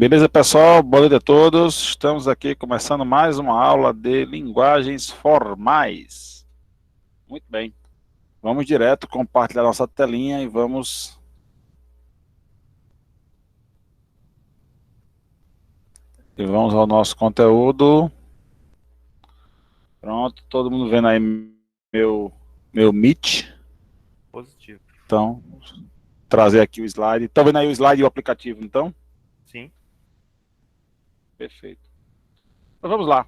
Beleza, pessoal? Boa noite a todos. Estamos aqui começando mais uma aula de linguagens formais. Muito bem. Vamos direto compartilhar nossa telinha e vamos ao nosso conteúdo. Pronto, todo mundo vendo aí meu Meet. Positivo. Então, trazer aqui o slide. Estão vendo aí o slide e o aplicativo, então? Sim. Perfeito. Então vamos lá.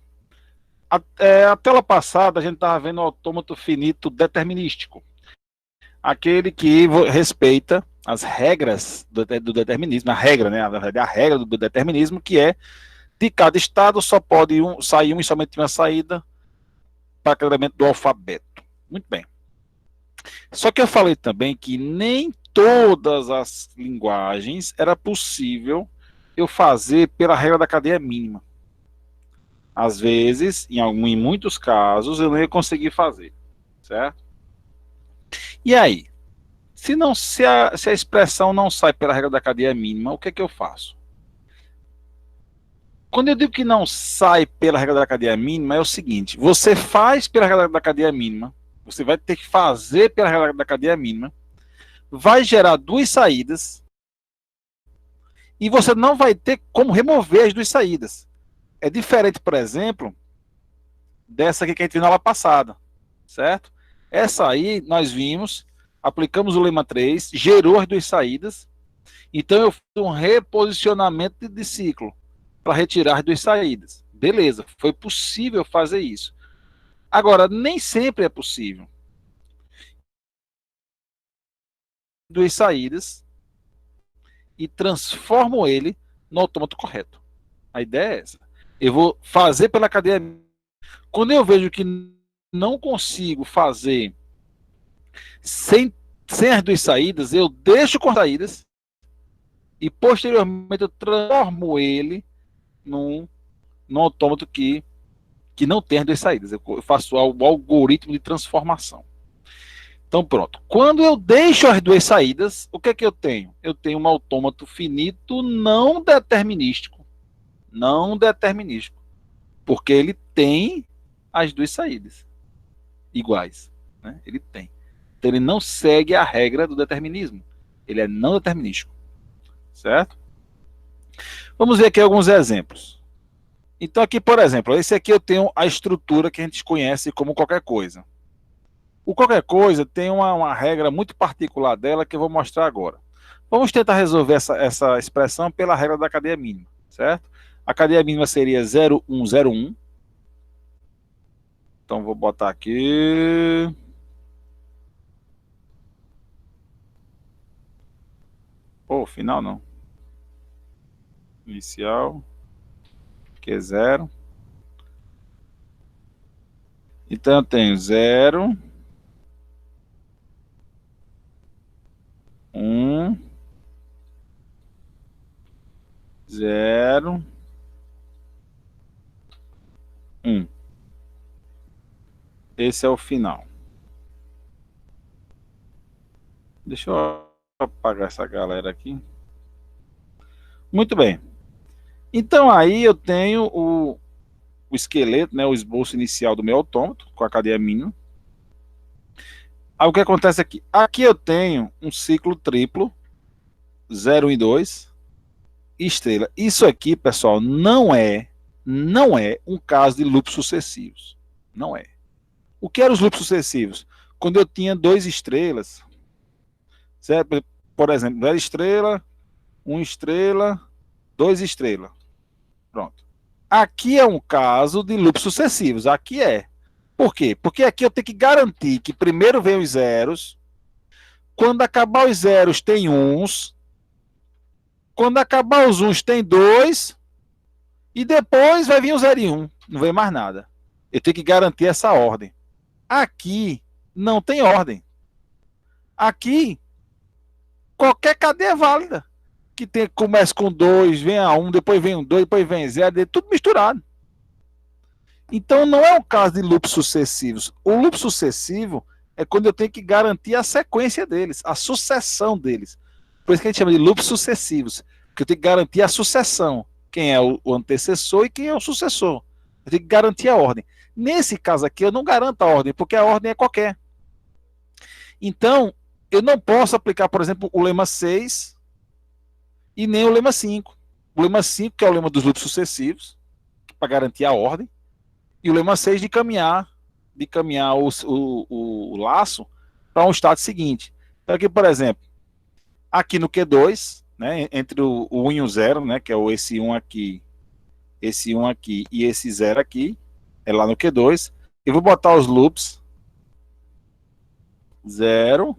A tela passada a gente estava vendo o autômato finito determinístico. Aquele que respeita as regras do determinismo, a regra, né? Na verdade, a regra do determinismo, que é de cada estado só pode sair um e somente uma saída para cada elemento do alfabeto. Muito bem. Só que eu falei também que nem todas as linguagens era possível eu fazer pela regra da cadeia mínima. Às vezes, em muitos casos, eu não ia conseguir fazer, certo? E aí? Se a expressão não sai pela regra da cadeia mínima, o que é que eu faço? Quando eu digo que não sai pela regra da cadeia mínima, é o seguinte: você faz pela regra da cadeia mínima, você vai ter que fazer pela regra da cadeia mínima, vai gerar duas saídas, e você não vai ter como remover as duas saídas. É diferente, por exemplo, dessa aqui que a gente viu na aula passada, certo? Essa aí nós vimos, aplicamos o lema 3, gerou as duas saídas, então eu fiz um reposicionamento de ciclo para retirar as duas saídas. Beleza, foi possível fazer isso. Agora, nem sempre é possível. Duas saídas e transformo ele no autômato correto. A ideia é essa. Eu vou fazer pela cadeia. Quando eu vejo que não consigo fazer sem as duas saídas, eu deixo com as saídas e posteriormente eu transformo ele num autômato que não tem as duas saídas. Eu faço o algoritmo de transformação. Então pronto. Quando eu deixo as duas saídas, o que é que eu tenho? Eu tenho um autômato finito não determinístico. Não determinístico. Porque ele tem as duas saídas iguais. Né? Ele tem. Então ele não segue a regra do determinismo. Ele é não determinístico. Certo? Vamos ver aqui alguns exemplos. Então aqui, por exemplo, esse aqui eu tenho a estrutura que a gente conhece como qualquer coisa. O qualquer coisa tem uma regra muito particular dela que eu vou mostrar agora. Vamos tentar resolver essa expressão pela regra da cadeia mínima, certo? A cadeia mínima seria 0101. Então vou botar aqui. Pô, final não. Inicial. Que é 0. Então eu tenho 0, 1, 0, 1. Esse é o final. Deixa eu apagar essa galera aqui. Muito bem. Então aí eu tenho o esqueleto, né, o esboço inicial do meu autômato, com a cadeia mínima. Aí o que acontece aqui? Aqui eu tenho um ciclo triplo, 0, 1 e 2, estrela. Isso aqui, pessoal, não é um caso de loops sucessivos. Não é. O que eram os loops sucessivos? Quando eu tinha 2 estrelas, certo? Por exemplo, 0 estrela, 1 estrela, 2 estrelas. Pronto. Aqui é um caso de loops sucessivos. Aqui é. Por quê? Porque aqui eu tenho que garantir que primeiro vem os zeros, quando acabar os zeros tem uns, quando acabar os uns tem 2, e depois vai vir o 0 e 1. Não vem mais nada. Eu tenho que garantir essa ordem. Aqui não tem ordem. Aqui, qualquer cadeia é válida. Que começa com 2, vem a 1, depois vem um 2, depois vem 0, tudo misturado. Então não é um caso de loops sucessivos. O loop sucessivo é quando eu tenho que garantir a sequência deles, a sucessão deles. Por isso que a gente chama de loops sucessivos. Porque eu tenho que garantir a sucessão. Quem é o antecessor e quem é o sucessor. Eu tenho que garantir a ordem. Nesse caso aqui, eu não garanto a ordem, porque a ordem é qualquer. Então, eu não posso aplicar, por exemplo, o lema 6 e nem o lema 5. O lema 5, que é o lema dos loops sucessivos, para garantir a ordem, e o lema 6 de caminhar o laço para um estado seguinte. Então, aqui, por exemplo, aqui no Q2, né, entre o 1 e o 0, né, que é esse 1 aqui e esse 0 aqui, é lá no Q2, eu vou botar os loops 0,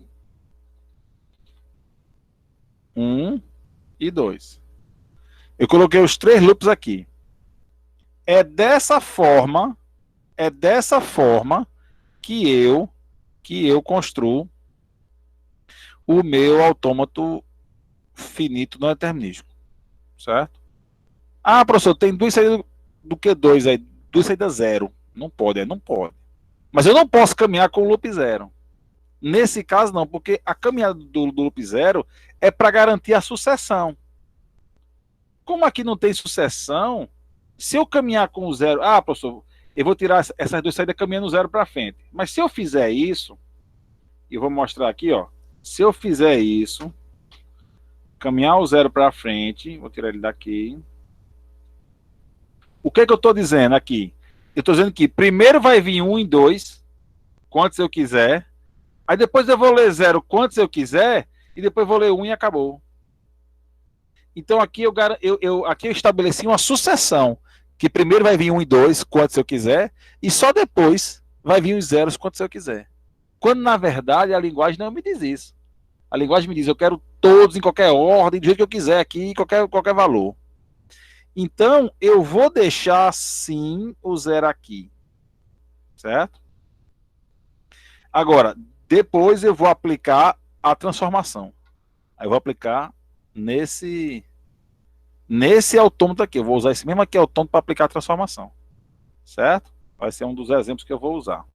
1 e 2. Eu coloquei os 3 loops aqui. É dessa forma que eu construo o meu autômato finito não determinístico, certo? Ah, professor, tem duas saídas do Q2 aí, duas saídas 0. Não pode, não pode. Mas eu não posso caminhar com o loop 0. Nesse caso não, porque a caminhada do loop 0 é para garantir a sucessão. Como aqui não tem sucessão, se eu caminhar com o 0, professor, eu vou tirar essas duas saídas caminhando 0 para frente. Mas se eu fizer isso, eu vou mostrar aqui, ó. Se eu fizer isso, caminhar o 0 para frente, vou tirar ele daqui. O que é que eu estou dizendo aqui? Eu estou dizendo que primeiro vai vir 1 e 2, quantos eu quiser. Aí depois eu vou ler 0 quantos eu quiser, e depois vou ler 1 e acabou. Então aqui aqui eu estabeleci uma sucessão, que primeiro vai vir 1 e 2, quantos eu quiser, e só depois vai vir os zeros, quantos eu quiser. Quando na verdade a linguagem não me diz isso. A linguagem me diz, eu quero todos em qualquer ordem, do jeito que eu quiser aqui, qualquer valor. Então eu vou deixar sim o 0 aqui. Certo? Agora, depois eu vou aplicar a transformação. Aí eu vou aplicar nesse autômato aqui. Eu vou usar esse mesmo aqui autômato para aplicar a transformação. Certo? Vai ser um dos exemplos que eu vou usar.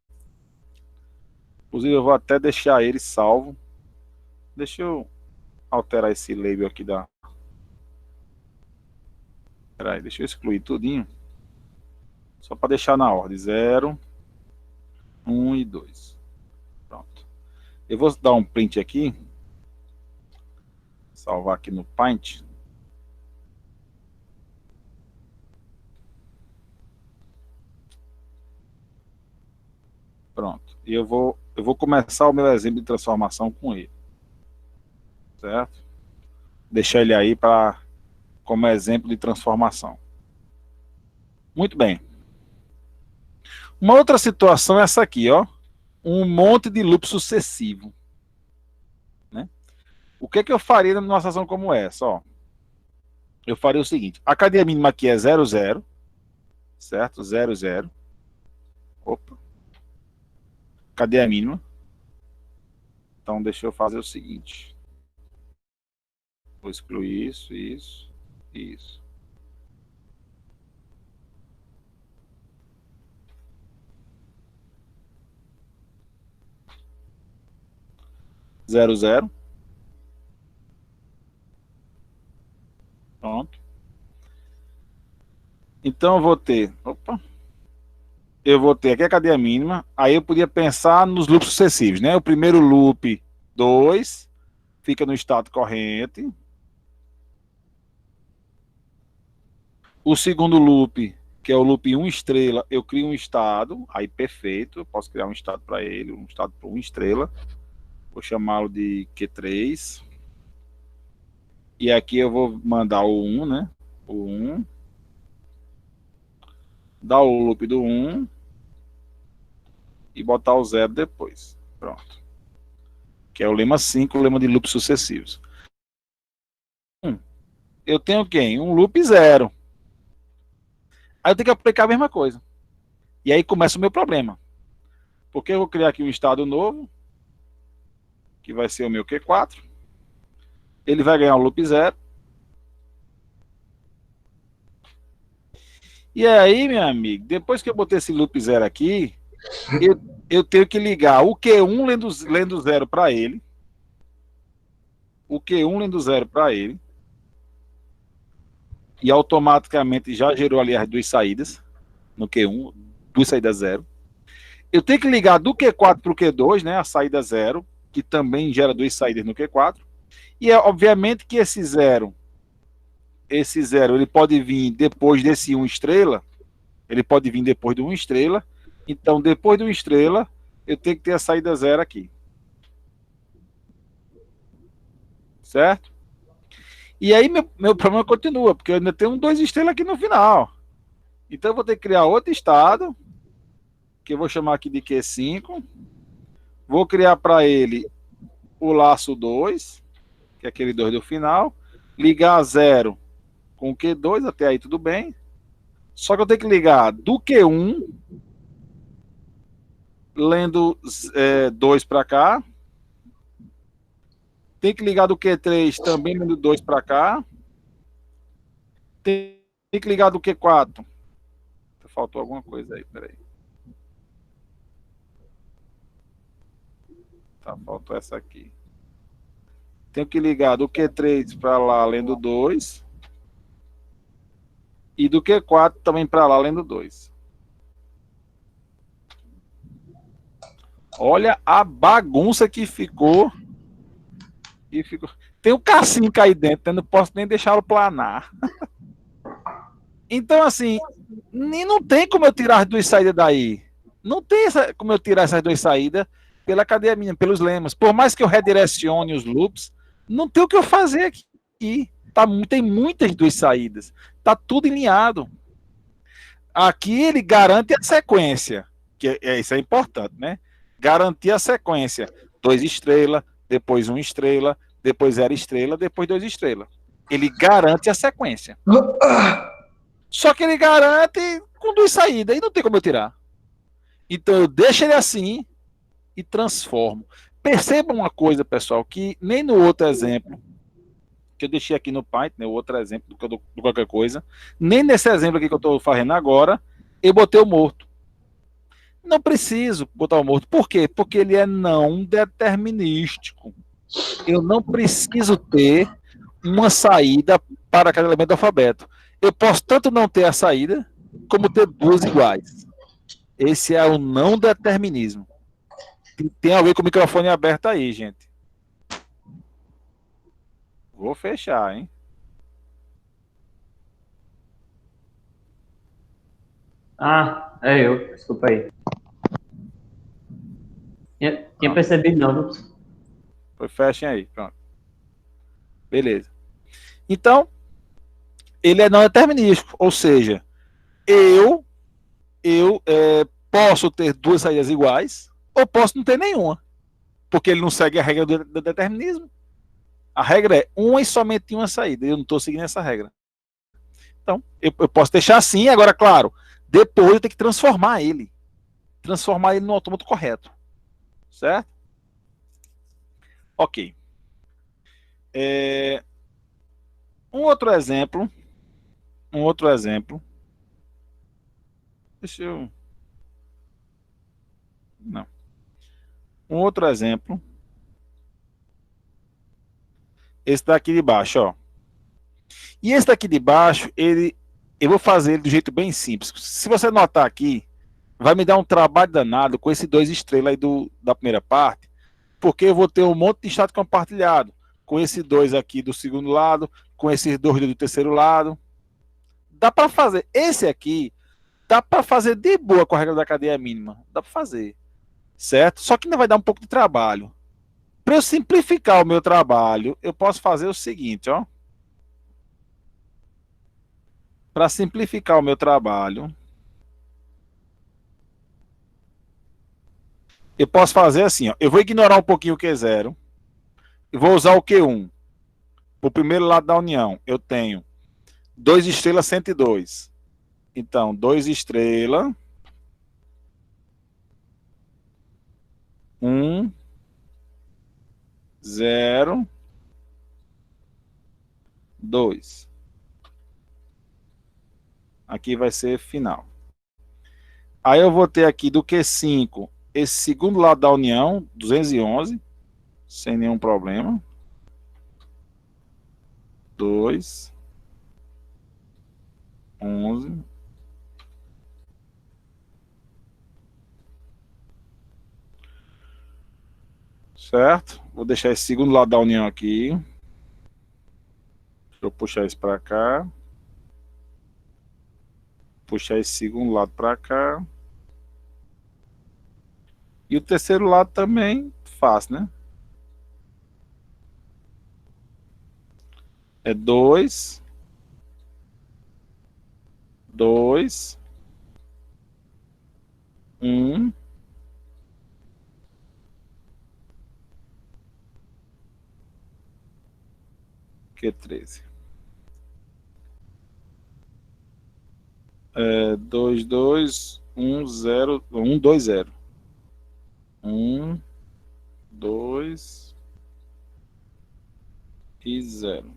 Inclusive eu vou até deixar ele salvo. Deixa eu alterar esse label aqui da... Peraí, deixa eu excluir tudinho. Só para deixar na ordem. 0, 1 e 2. Pronto. Eu vou dar um print aqui. Salvar aqui no Paint. Pronto. E eu vou começar o meu exemplo de transformação com ele. Certo? Deixar ele aí como exemplo de transformação. Muito bem. Uma outra situação é essa aqui, ó. Um monte de loop sucessivo. Né? O que é que eu faria numa situação como essa? Ó? Eu faria o seguinte. A cadeia mínima aqui é 0, 0. Certo? 0, 0. Opa. Cadeia mínima. Então, deixa eu fazer o seguinte. Vou excluir isso, isso, isso. Zero, zero. Pronto. Então eu vou ter... Opa. Eu vou ter aqui a cadeia mínima. Aí eu podia pensar nos loops sucessivos, né? O primeiro loop 2 fica no estado corrente. O segundo loop, que é o loop 1 estrela, eu crio um estado, aí perfeito, eu posso criar um estado para ele, um estado para 1 estrela. Vou chamá-lo de Q3. E aqui eu vou mandar o 1, né? O 1. Dar o loop do 1. E botar o 0 depois. Pronto. Que é o lema 5, o lema de loops sucessivos. Eu tenho quem? Um loop 0. Aí eu tenho que aplicar a mesma coisa. E aí começa o meu problema. Porque eu vou criar aqui um estado novo, que vai ser o meu Q4. Ele vai ganhar um loop 0. E aí, meu amigo, depois que eu botei esse loop 0 aqui, eu tenho que ligar o Q1 lendo 0 para ele. O Q1 lendo 0 para ele. e automaticamente já gerou ali as duas saídas no Q1, duas saídas zero. Eu tenho que ligar do Q4 para o Q2, né, a saída zero, que também gera duas saídas no Q4. E é obviamente que esse zero, ele pode vir depois desse 1 estrela, ele pode vir depois do 1 estrela. Então, depois do 1 estrela, eu tenho que ter a saída zero aqui. Certo? E aí meu problema continua, porque eu ainda tenho um 2 estrelas aqui no final. Então eu vou ter que criar outro estado, que eu vou chamar aqui de Q5. Vou criar para ele o laço 2, que é aquele 2 do final. Ligar a 0 com o Q2, até aí tudo bem. Só que eu tenho que ligar do Q1, lendo 2 para cá. Tem que ligar do Q3 também lendo 2 para cá. Tem que ligar do Q4. Faltou alguma coisa aí, peraí. Tá, faltou essa aqui. Tenho que ligar do Q3 para lá, lendo 2. E do Q4 também para lá, lendo 2. Olha a bagunça que ficou. Tem um K5 aí dentro, eu não posso nem deixá-lo planar. Então, assim, não tem como eu tirar as duas saídas daí. Não tem como eu tirar essas duas saídas pela cadeia mínima, pelos lemas. Por mais que eu redirecione os loops, não tem o que eu fazer aqui. Tem muitas duas saídas. Tá tudo alinhado. Aqui ele garante a sequência, que isso é importante, né? Garantir a sequência. 2 estrelas, depois 1 estrela, depois 0 estrela, depois 2 estrelas. Ele garante a sequência. Só que ele garante com duas saídas, e não tem como eu tirar. Então eu deixo ele assim e transformo. Perceba uma coisa, pessoal, que nem no outro exemplo, que eu deixei aqui no Python, né, o outro exemplo do qualquer coisa, nem nesse exemplo aqui que eu estou fazendo agora, eu botei o morto. Não preciso botar o morto. Por quê? Porque ele é não determinístico. Eu não preciso ter uma saída para cada elemento do alfabeto. Eu posso tanto não ter a saída, como ter duas iguais. Esse é o não determinismo. Tem a ver com o microfone aberto aí, gente. Vou fechar, hein? Ah, é eu. Desculpa aí. Tinha percebido não. Foi, fechem aí, pronto. Beleza. Então, ele é não determinístico, ou seja, eu posso ter duas saídas iguais, ou posso não ter nenhuma, porque ele não segue a regra do determinismo. A regra é uma e somente uma saída, eu não estou seguindo essa regra. Então, eu posso deixar assim, agora, claro, depois eu tenho que transformar ele no autômato correto. Certo? Ok. Um outro exemplo. Deixa eu... Não. Um outro exemplo. Esse daqui de baixo, ó. E esse daqui de baixo, eu vou fazer ele do jeito bem simples. Se você notar aqui, vai me dar um trabalho danado com esse 2 estrelas aí da primeira parte, porque eu vou ter um monte de estado compartilhado, com esse 2 aqui do segundo lado, com esses 2 do terceiro lado. Dá para fazer. Esse aqui, dá para fazer de boa com a regra da cadeia mínima. Dá para fazer. Certo? Só que ainda vai dar um pouco de trabalho. Para eu simplificar o meu trabalho, eu posso fazer o seguinte, ó. Para simplificar o meu trabalho, eu posso fazer assim, ó. Eu vou ignorar um pouquinho o Q0 e vou usar o Q1. O primeiro lado da união, eu tenho 2 estrelas 102. Então, 2 estrelas 1 0 2. Aqui vai ser final. Aí eu vou ter aqui do Q5 esse segundo lado da união, 211, sem nenhum problema. 2 11. Certo? Vou deixar esse segundo lado da união aqui. Deixa eu puxar isso para cá. Puxar esse segundo lado para cá. E o terceiro lado também fácil, né? É 2, 2, 1. Q13. 2, 2, 1, 0, 1, 2, 0. 1, 2 e 0.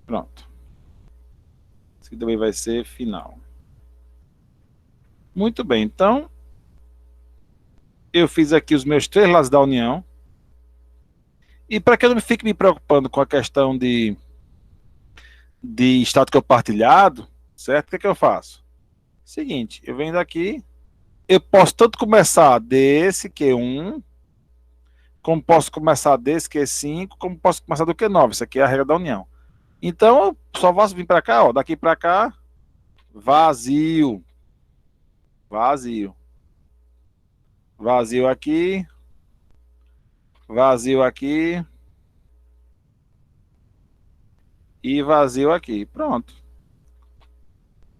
Pronto. Isso aqui também vai ser final. Muito bem, então eu fiz aqui os meus 3 lados da união. E para que eu não fique me preocupando com a questão de estado compartilhado, certo? O que eu faço? Seguinte, eu venho daqui, eu posso tanto começar desse Q1, como posso começar desse Q5, como posso começar do Q9. Isso aqui é a regra da união. Então, eu só vou vir para cá, ó, daqui para cá, vazio. Vazio. Vazio aqui. Vazio aqui. E vazio aqui. Pronto.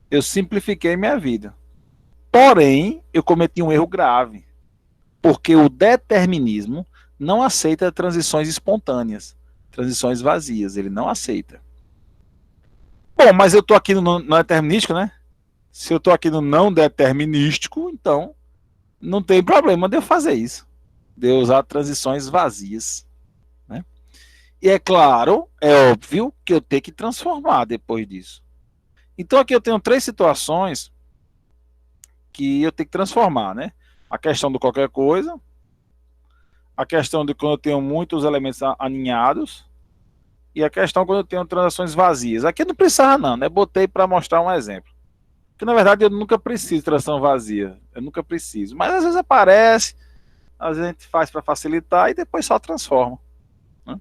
Eu simplifiquei minha vida. Porém, eu cometi um erro grave. Porque o determinismo não aceita transições espontâneas. Transições vazias. Ele não aceita. Bom, mas eu estou aqui no não determinístico, né? Se eu estou aqui no não determinístico, então não tem problema de eu fazer isso. De eu usar transições vazias. Né? E é claro, é óbvio que eu tenho que transformar depois disso. Então aqui eu tenho 3 situações que eu tenho que transformar, né? A questão do qualquer coisa, a questão de quando eu tenho muitos elementos aninhados e a questão quando eu tenho transações vazias. Aqui não precisava não, né? Botei para mostrar um exemplo. Porque na verdade eu nunca preciso de transação vazia, eu nunca preciso. Mas às vezes aparece, às vezes a gente faz para facilitar e depois só transforma. Né?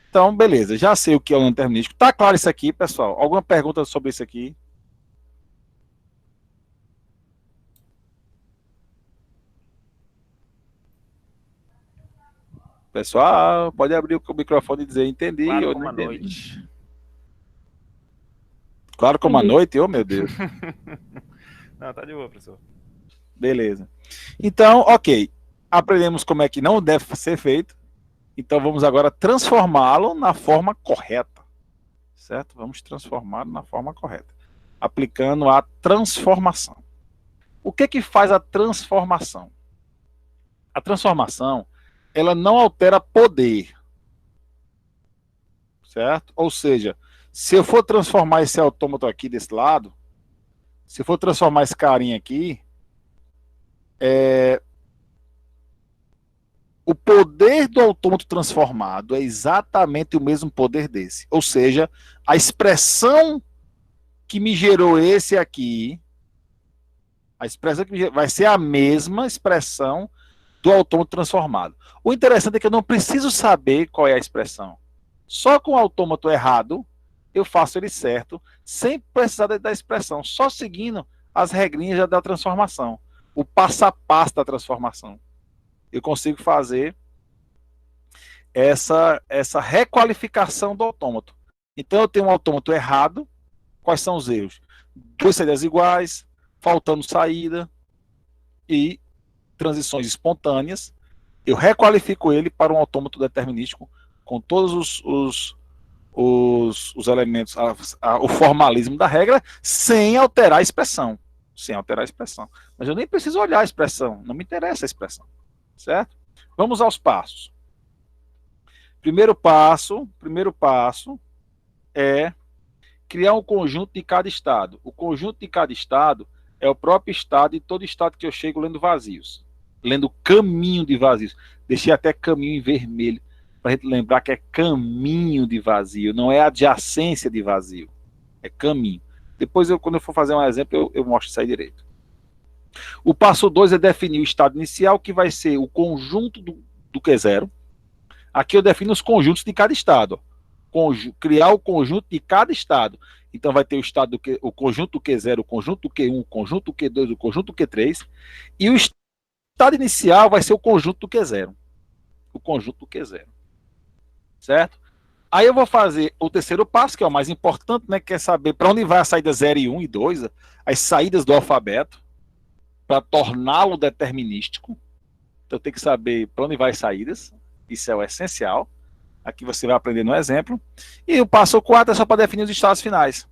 Então, beleza, já sei o que é o não determinístico. Tá claro isso aqui, pessoal? Alguma pergunta sobre isso aqui? Pessoal, pode abrir o microfone e dizer entendi Claro ou como não a entendi. noite. Claro como a noite, oh meu Deus. Não, tá de boa, professor. Beleza. Então, ok. Aprendemos como é que não deve ser feito. Então vamos agora transformá-lo na forma correta. Certo? Vamos transformá-lo na forma correta. Aplicando a transformação. O que faz a transformação? A transformação, ela não altera poder. Certo? Ou seja, se eu for transformar esse autômato aqui desse lado, se eu for transformar esse carinha aqui, o poder do autômato transformado é exatamente o mesmo poder desse. Ou seja, a expressão que me gerou esse aqui, a expressão que me gerou, vai ser a mesma expressão do autômato transformado. O interessante é que eu não preciso saber qual é a expressão. Só com o autômato errado, eu faço ele certo, sem precisar da expressão, só seguindo as regrinhas da transformação, o passo a passo da transformação. Eu consigo fazer essa requalificação do autômato. Então eu tenho um autômato errado. Quais são os erros? 2 saídas iguais, faltando saída e transições espontâneas. Eu requalifico ele para um autômato determinístico com todos os elementos, o formalismo da regra, sem alterar a expressão. Sem alterar a expressão. Mas eu nem preciso olhar a expressão, não me interessa a expressão. Certo? Vamos aos passos. Primeiro passo é criar um conjunto de cada estado. O conjunto de cada estado é o próprio estado e todo estado que eu chego lendo vazios. Lendo caminho de vazios. Deixei até caminho em vermelho. para a gente lembrar que é caminho de vazio, não é adjacência de vazio, é caminho. Depois, quando eu for fazer um exemplo, eu mostro isso aí direito. O passo 2 é definir o estado inicial, que vai ser o conjunto do Q0. Aqui eu defino os conjuntos de cada estado. Criar o conjunto de cada estado. Então vai ter o conjunto do Q0, o conjunto do Q1, o conjunto do Q2, o conjunto do Q3. E o estado inicial vai ser o conjunto do Q0. O conjunto do Q0. Certo? Aí eu vou fazer o terceiro passo, que é o mais importante, né? Que é saber para onde vai a saída 0 e 1 e 2, as saídas do alfabeto, para torná-lo determinístico. Então tem que saber para onde vai as saídas. Isso é o essencial. Aqui você vai aprender no exemplo. E o passo 4 é só para definir os estados finais.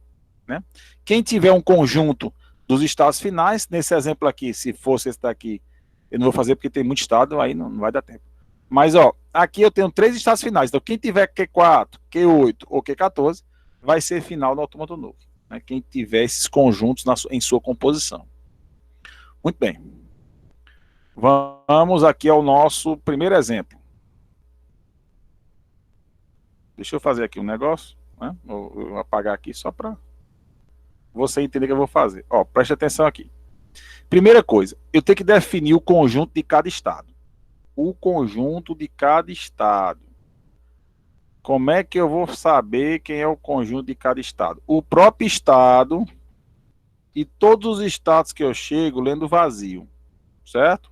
Né? Quem tiver um conjunto dos estados finais, nesse exemplo aqui, se fosse esse daqui, eu não vou fazer porque tem muito estado, aí não vai dar tempo. Mas, ó, aqui eu tenho 3 estados finais. Então, quem tiver Q4, Q8 ou Q14, vai ser final do autômato novo. Né? Quem tiver esses conjuntos em sua composição. Muito bem. Vamos aqui ao nosso primeiro exemplo. Deixa eu fazer aqui um negócio, né? Vou apagar aqui só para você entender o que eu vou fazer. Ó, preste atenção aqui. Primeira coisa, eu tenho que definir o conjunto de cada estado. O conjunto de cada estado. Como é que eu vou saber quem é o conjunto de cada estado? O próprio estado e todos os estados que eu chego lendo vazio. Certo?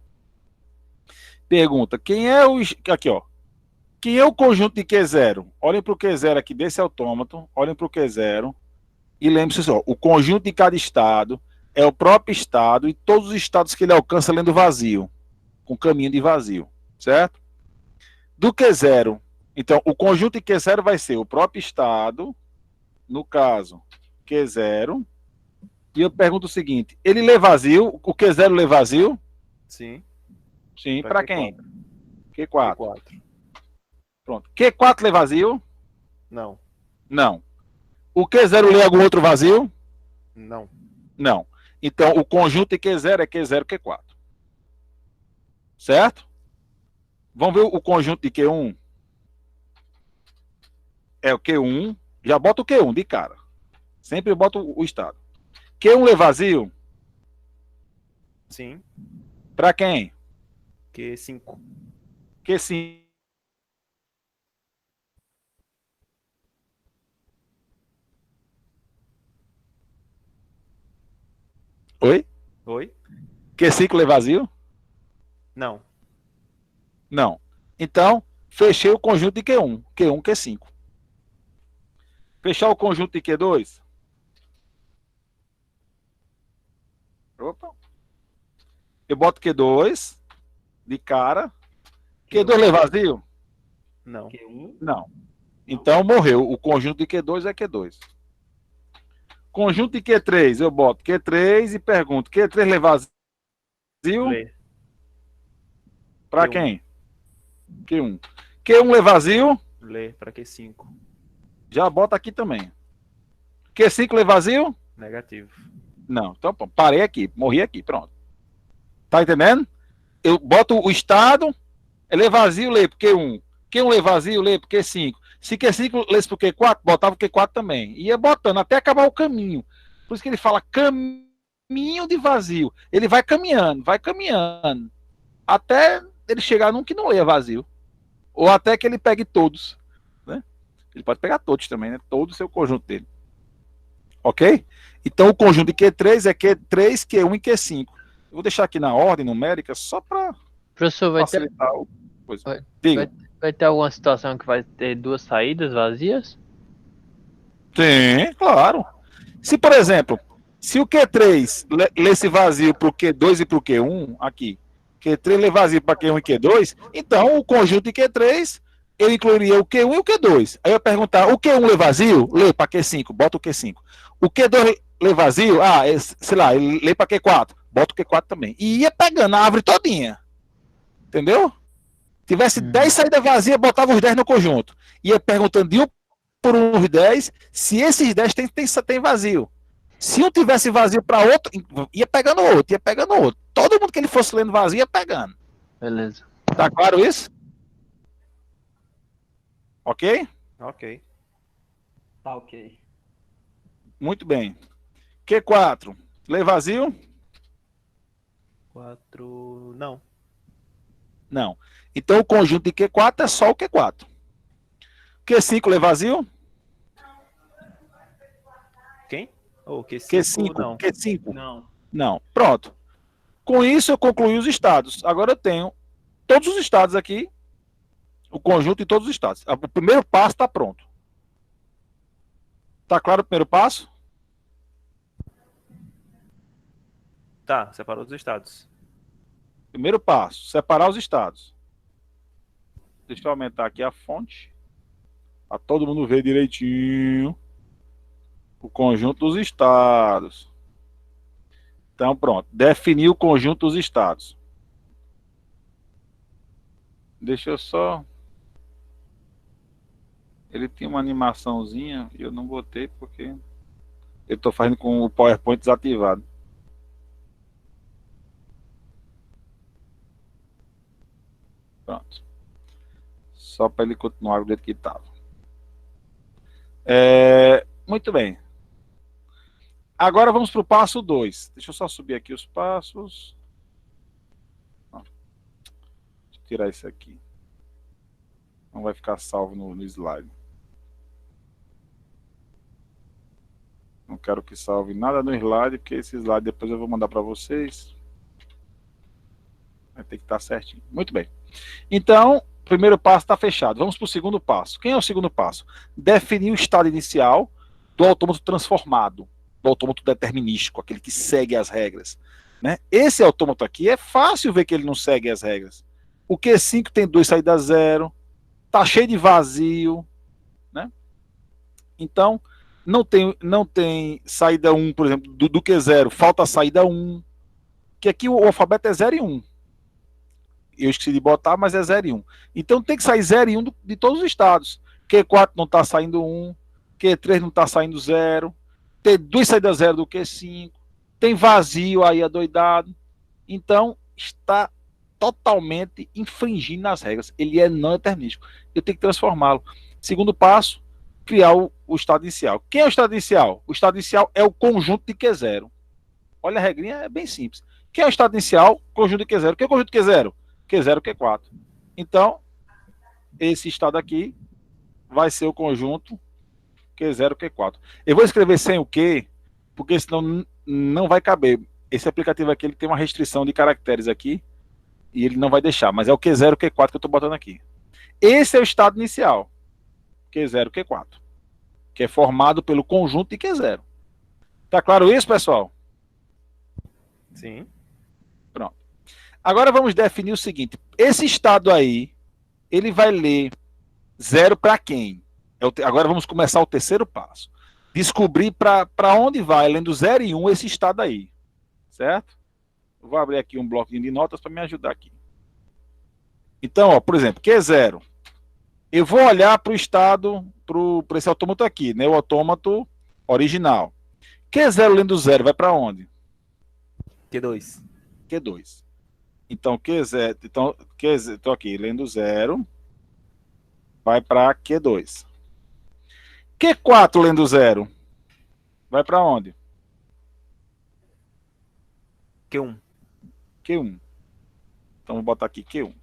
Pergunta, quem é o... Aqui, ó. Quem é o conjunto de Q0? Olhem para o Q0 aqui desse autômato, olhem para o Q0 e lembre-se só, o conjunto de cada estado é o próprio estado e todos os estados que ele alcança lendo vazio, com caminho de vazio, certo? Do Q0, então o conjunto de Q0 vai ser o próprio estado, no caso, Q0, e eu pergunto o seguinte, ele lê vazio, o Q0 lê vazio? Sim. Sim, para quem? Q4. Q4. Pronto. Q4 lê vazio? Não. Não. O Q0 lê algum outro vazio? Não. Não. Então, o conjunto de Q0 é Q0, Q4. Certo? Vamos ver o conjunto de Q1? É o Q1. Já bota o Q1 de cara. Sempre bota o estado. Q1 lê vazio? Sim. Para quem? Q5. Q5. Oi? Oi? Q5 lê vazio? Não. Não. Então, fechei o conjunto de Q1. Q1, Q5. Fechar o conjunto de Q2? Opa. Eu boto Q2 de cara. Q2 lê vazio? Não. Q1. Não. Então morreu. O conjunto de Q2 é Q2. Conjunto de Q3, eu boto Q3 e pergunto: Q3 lê vazio? Lê. Para Q1. quem? Q1. Q1 lê vazio? Lê para Q5. Já bota aqui também. Q5 lê vazio? Negativo. Não. Então, pô, parei aqui, morri aqui, pronto. Tá entendendo? Eu boto o estado, lê vazio, lê pro Q1. Q1 lê vazio, lê pro Q5. Se Q5 lê pro Q4, botava o Q4 também. Ia botando até acabar o caminho. Por isso que ele fala caminho de vazio. Ele vai caminhando, até ele chegar num que não lê vazio. Ou até que ele pegue todos. Né? Ele pode pegar todos também, né? Todo o seu conjunto dele. Ok? Então o conjunto de Q3 é Q3, Q1 e Q5. Eu vou deixar aqui na ordem numérica só para Professor, facilitar o coisa. vai- Diga. vai ter alguma situação que vai ter duas saídas vazias? Tem, claro. Se, por exemplo, se o Q3 lesse vazio para o Q2 e para o Q1, aqui, Q3 lê vazio para Q1 e Q2, então o conjunto de Q3, eu incluiria o Q1 e o Q2. Aí eu ia perguntar, o Q1 lê vazio? Lê para Q5, bota o Q5. O Q2 lê vazio? Sei lá, ele lê para Q4, bota o Q4 também. E ia pegando a árvore todinha. Entendeu? Tivesse 10 saídas vazias, botava os 10 no conjunto. Ia perguntando de um por um os 10, se esses 10 tem vazio. Se um tivesse vazio para outro, ia pegando outro, ia pegando outro. Todo mundo que ele fosse lendo vazio, ia pegando. Beleza. Tá claro isso? Ok? Ok. Tá ok. Muito bem. Q4, lê vazio? 4. Não. Não. Então o conjunto de Q4 é só o Q4. Q5 lê vazio? Quem? Ou Q5? Q5, Não. Q5. Não. Não. Pronto. Com isso eu concluí os estados. Agora eu tenho todos os estados aqui, o conjunto de todos os estados. O primeiro passo está pronto. Tá claro o primeiro passo? Tá, separou os estados. Primeiro passo, separar os estados. Deixa eu aumentar aqui a fonte, para todo mundo ver direitinho o conjunto dos estados. Então, pronto. Definir o conjunto dos estados. Deixa eu só... Ele tinha uma animaçãozinha e eu não botei porque eu estou fazendo com o PowerPoint desativado. Pronto. Só para ele continuar do jeito que estava. Muito bem. Agora vamos para o passo 2. Deixa eu só subir aqui os passos. Deixa eu tirar isso aqui. Não vai ficar salvo no slide. Não quero que salve nada no slide, porque esse slide depois eu vou mandar para vocês. Vai ter que estar certinho. Muito bem. Então, o primeiro passo está fechado. Vamos para o segundo passo. Quem é o segundo passo? Definir o estado inicial do autômato transformado, do autômato determinístico, aquele que segue as regras. Né? Esse autômato aqui é fácil ver que ele não segue as regras. O Q5 tem 2 saídas 0, está cheio de vazio. Né? Então, não tem saída 1, por exemplo, do Q0, falta a saída 1, que aqui o alfabeto é 0 e 1. Eu esqueci de botar, mas é 0 e 1. Então tem que sair 0 e 1 de todos os estados. Q4 não está saindo 1, Q3 não está saindo 0, tem 2 saídas 0 do Q5, tem vazio aí adoidado. Então está totalmente infringindo as regras. Ele é não determinístico. Eu tenho que transformá-lo. Segundo passo, criar o estado inicial. Quem é o estado inicial? O estado inicial é o conjunto de Q0. Olha a regrinha, é bem simples. Quem é o estado inicial? Conjunto de Q0. Quem é o conjunto de Q0? Q0, Q4. Então, esse estado aqui vai ser o conjunto Q0, Q4. Eu vou escrever sem o Q, porque senão não vai caber. Esse aplicativo aqui ele tem uma restrição de caracteres aqui, e ele não vai deixar, mas é o Q0, Q4 que eu estou botando aqui. Esse é o estado inicial, Q0, Q4, que é formado pelo conjunto de Q0. Tá claro isso, pessoal? Sim. Pronto. Agora vamos definir o seguinte. Esse estado aí, ele vai ler 0 para quem? Agora vamos começar o terceiro passo. Descobrir para onde vai, lendo 0 e 1, esse estado aí. Certo? Eu vou abrir aqui um bloquinho de notas para me ajudar aqui. Então, ó, por exemplo, Q0. Eu vou olhar para o estado, para esse autômato aqui, né? O autômato original. Q0 lendo 0 vai para onde? Q2. Q2. Então, Q0, então aqui, lendo 0, vai para Q2. Q4 lendo 0, vai para onde? Q1. Q1. Então, vou botar aqui Q1.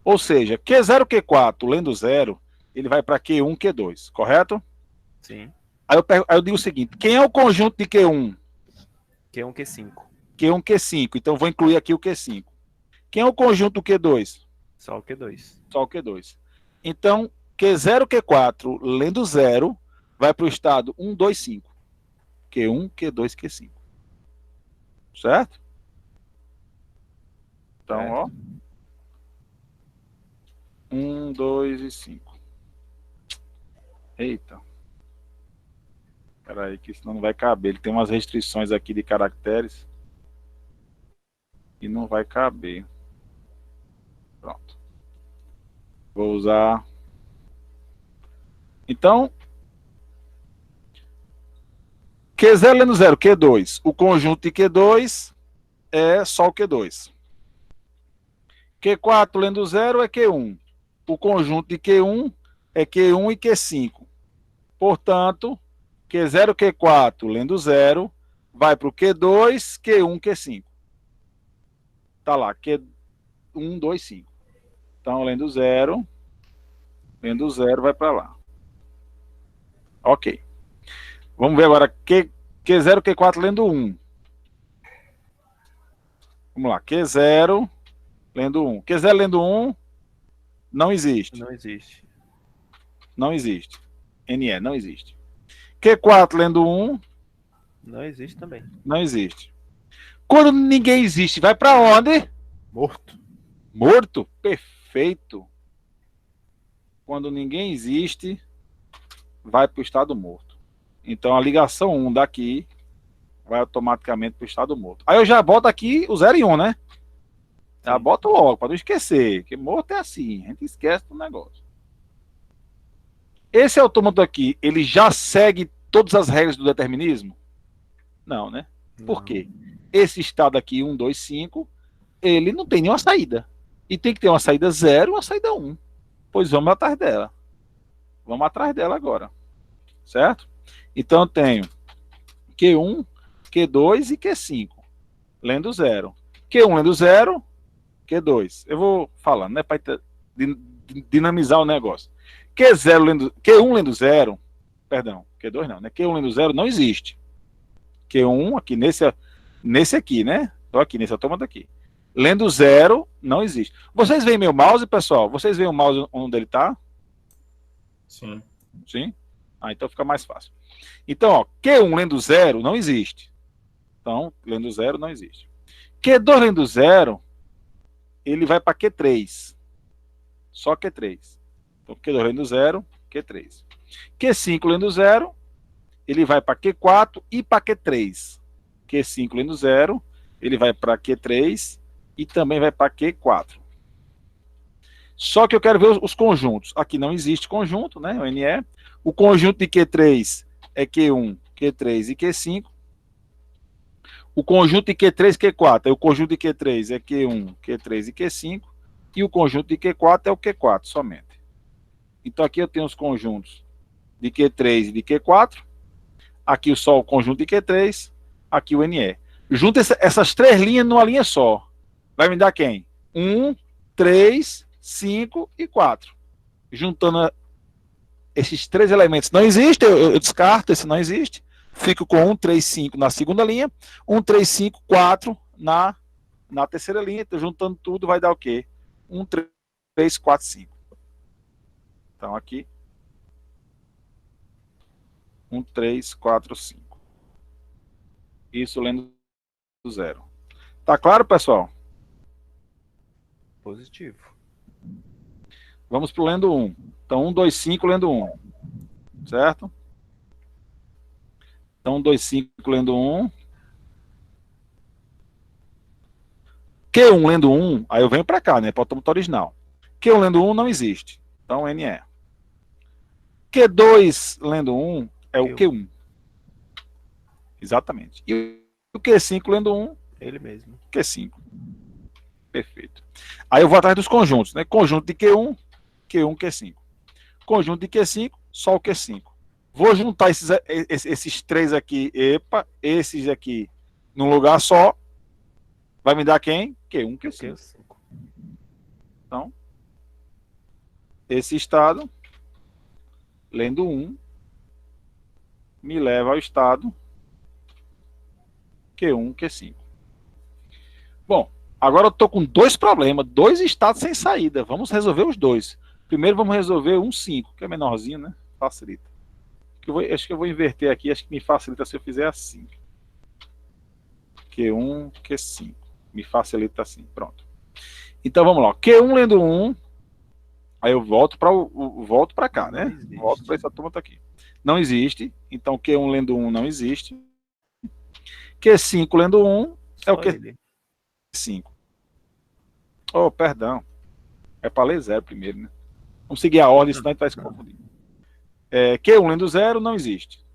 Ou seja, Q0, Q4 lendo 0, ele vai para Q1, Q2, correto? Sim. Aí eu digo o seguinte, quem é o conjunto de Q1? Q1, Q5. Q1, Q5. Então, vou incluir aqui o Q5. Quem é o conjunto do Q2? Só o Q2. Só o Q2. Então, Q0, Q4, lendo 0, vai para o estado 1, 2, 5. Q1, Q2, Q5. Certo? Então, Certo. ó. 1, 2 e 5. Eita. Espera aí, que senão não vai caber. Ele tem umas restrições aqui de caracteres. E não vai caber. Pronto. Vou usar. Então, Q0 lendo 0, Q2. O conjunto de Q2 é só o Q2. Q4 lendo 0 é Q1. O conjunto de Q1 é Q1 e Q5. Portanto, Q0, Q4, lendo 0, vai para o Q2, Q1, Q5. Tá lá, Q1, 2, 5. Então, lendo 0, vai para lá. Ok. Vamos ver agora Q0, Q4, lendo 1. Vamos lá, Q0, lendo 1. Q0, lendo 1, não existe. Não existe. Não existe. NE, não existe. Q4, lendo 1, Não existe também. não existe. Quando ninguém existe, vai para onde? Morto. Morto? Perfeito. Quando ninguém existe, vai para o estado morto. Então a ligação 1 daqui vai automaticamente para o estado morto. Aí eu já boto aqui o 0 e 1, né? Já boto logo, para não esquecer. Que morto é assim, a gente esquece do negócio. Esse autômato aqui, ele já segue todas as regras do determinismo? Não, né? Por quê? Esse estado aqui, 1, 2, 5, ele não tem nenhuma saída. E tem que ter uma saída 0 e uma saída 1. Pois vamos atrás dela. Vamos atrás dela agora. Certo? Então eu tenho Q1, Q2 e Q5. Lendo 0. Q1 lendo 0, Q2. Eu vou falando, né? Para dinamizar o negócio. Q1 lendo 0. Perdão, Q2 não, né? Q1 lendo 0 não existe. Q1 aqui nesse aqui, né? Estou aqui nesse autômato aqui. Lendo 0 não existe. Vocês veem meu mouse, pessoal? Vocês veem o mouse onde ele está? Sim. Sim? Ah, então fica mais fácil. Então, ó, Q1 lendo 0 não existe. Então, lendo 0 não existe. Q2 lendo 0, ele vai para Q3. Só Q3. Então, Q2 lendo 0, Q3. Q5 lendo 0, ele vai para Q4 e para Q3. Q5 lendo 0, ele vai para Q3 e também vai para Q4. Só que eu quero ver os conjuntos. Aqui não existe conjunto, né? O NE. O conjunto de Q3 é Q1, Q3 e Q5. O conjunto de Q3 e Q4. O conjunto de Q3 é Q1, Q3 e Q5. E o conjunto de Q4 é o Q4 somente. Então aqui eu tenho os conjuntos de Q3 e de Q4. Aqui só o conjunto de Q3. Aqui o NE. Junta essas três linhas numa linha só. Vai me dar quem? 1, 3, 5 e 4. Juntando esses três elementos. Não existe, eu descarto, esse não existe. Fico com 1, 3, 5 na segunda linha. 1, 3, 5, 4 na terceira linha. Então, juntando tudo vai dar o quê? 1, 3, 4, 5. Então aqui. 1, 3, 4, 5. Isso lendo 0. Tá claro, pessoal? Positivo. Vamos para o lendo 1. Então, 1, 2, 5, lendo 1. Certo? Então, 1, 2, 5, lendo 1. Q1 lendo 1, aí eu venho para cá, né? Para o autômato original. Q1 lendo 1 não existe. Então, NE. Q2 lendo 1 é o Q1. Exatamente. E o Q5 lendo 1? Ele mesmo. Q5. Perfeito. Aí eu vou atrás dos conjuntos, né? Conjunto de Q1, Q1, Q5. Conjunto de Q5, só o Q5. Vou juntar esses três aqui, esses aqui, num lugar só. Vai me dar quem? Q1, Q5. Então, esse estado, lendo 1, me leva ao estado Q1, Q5. Bom, agora eu estou com dois problemas, dois estados sem saída. Vamos resolver os dois. Primeiro vamos resolver um 5, que é menorzinho, né? Facilita. Acho que eu vou inverter aqui, acho que me facilita se eu fizer assim. Q1, Q5. Me facilita assim, pronto. Então vamos lá. Q1 lendo 1, aí eu volto para cá, né? Volto para esse autômato aqui. Não existe, então Q1 lendo 1 não existe. Q5 lendo 1 é o Q5. Oh, perdão. É para ler 0 primeiro, né? Vamos seguir a ordem, senão a gente vai se confundir. Q1 lendo 0 não existe.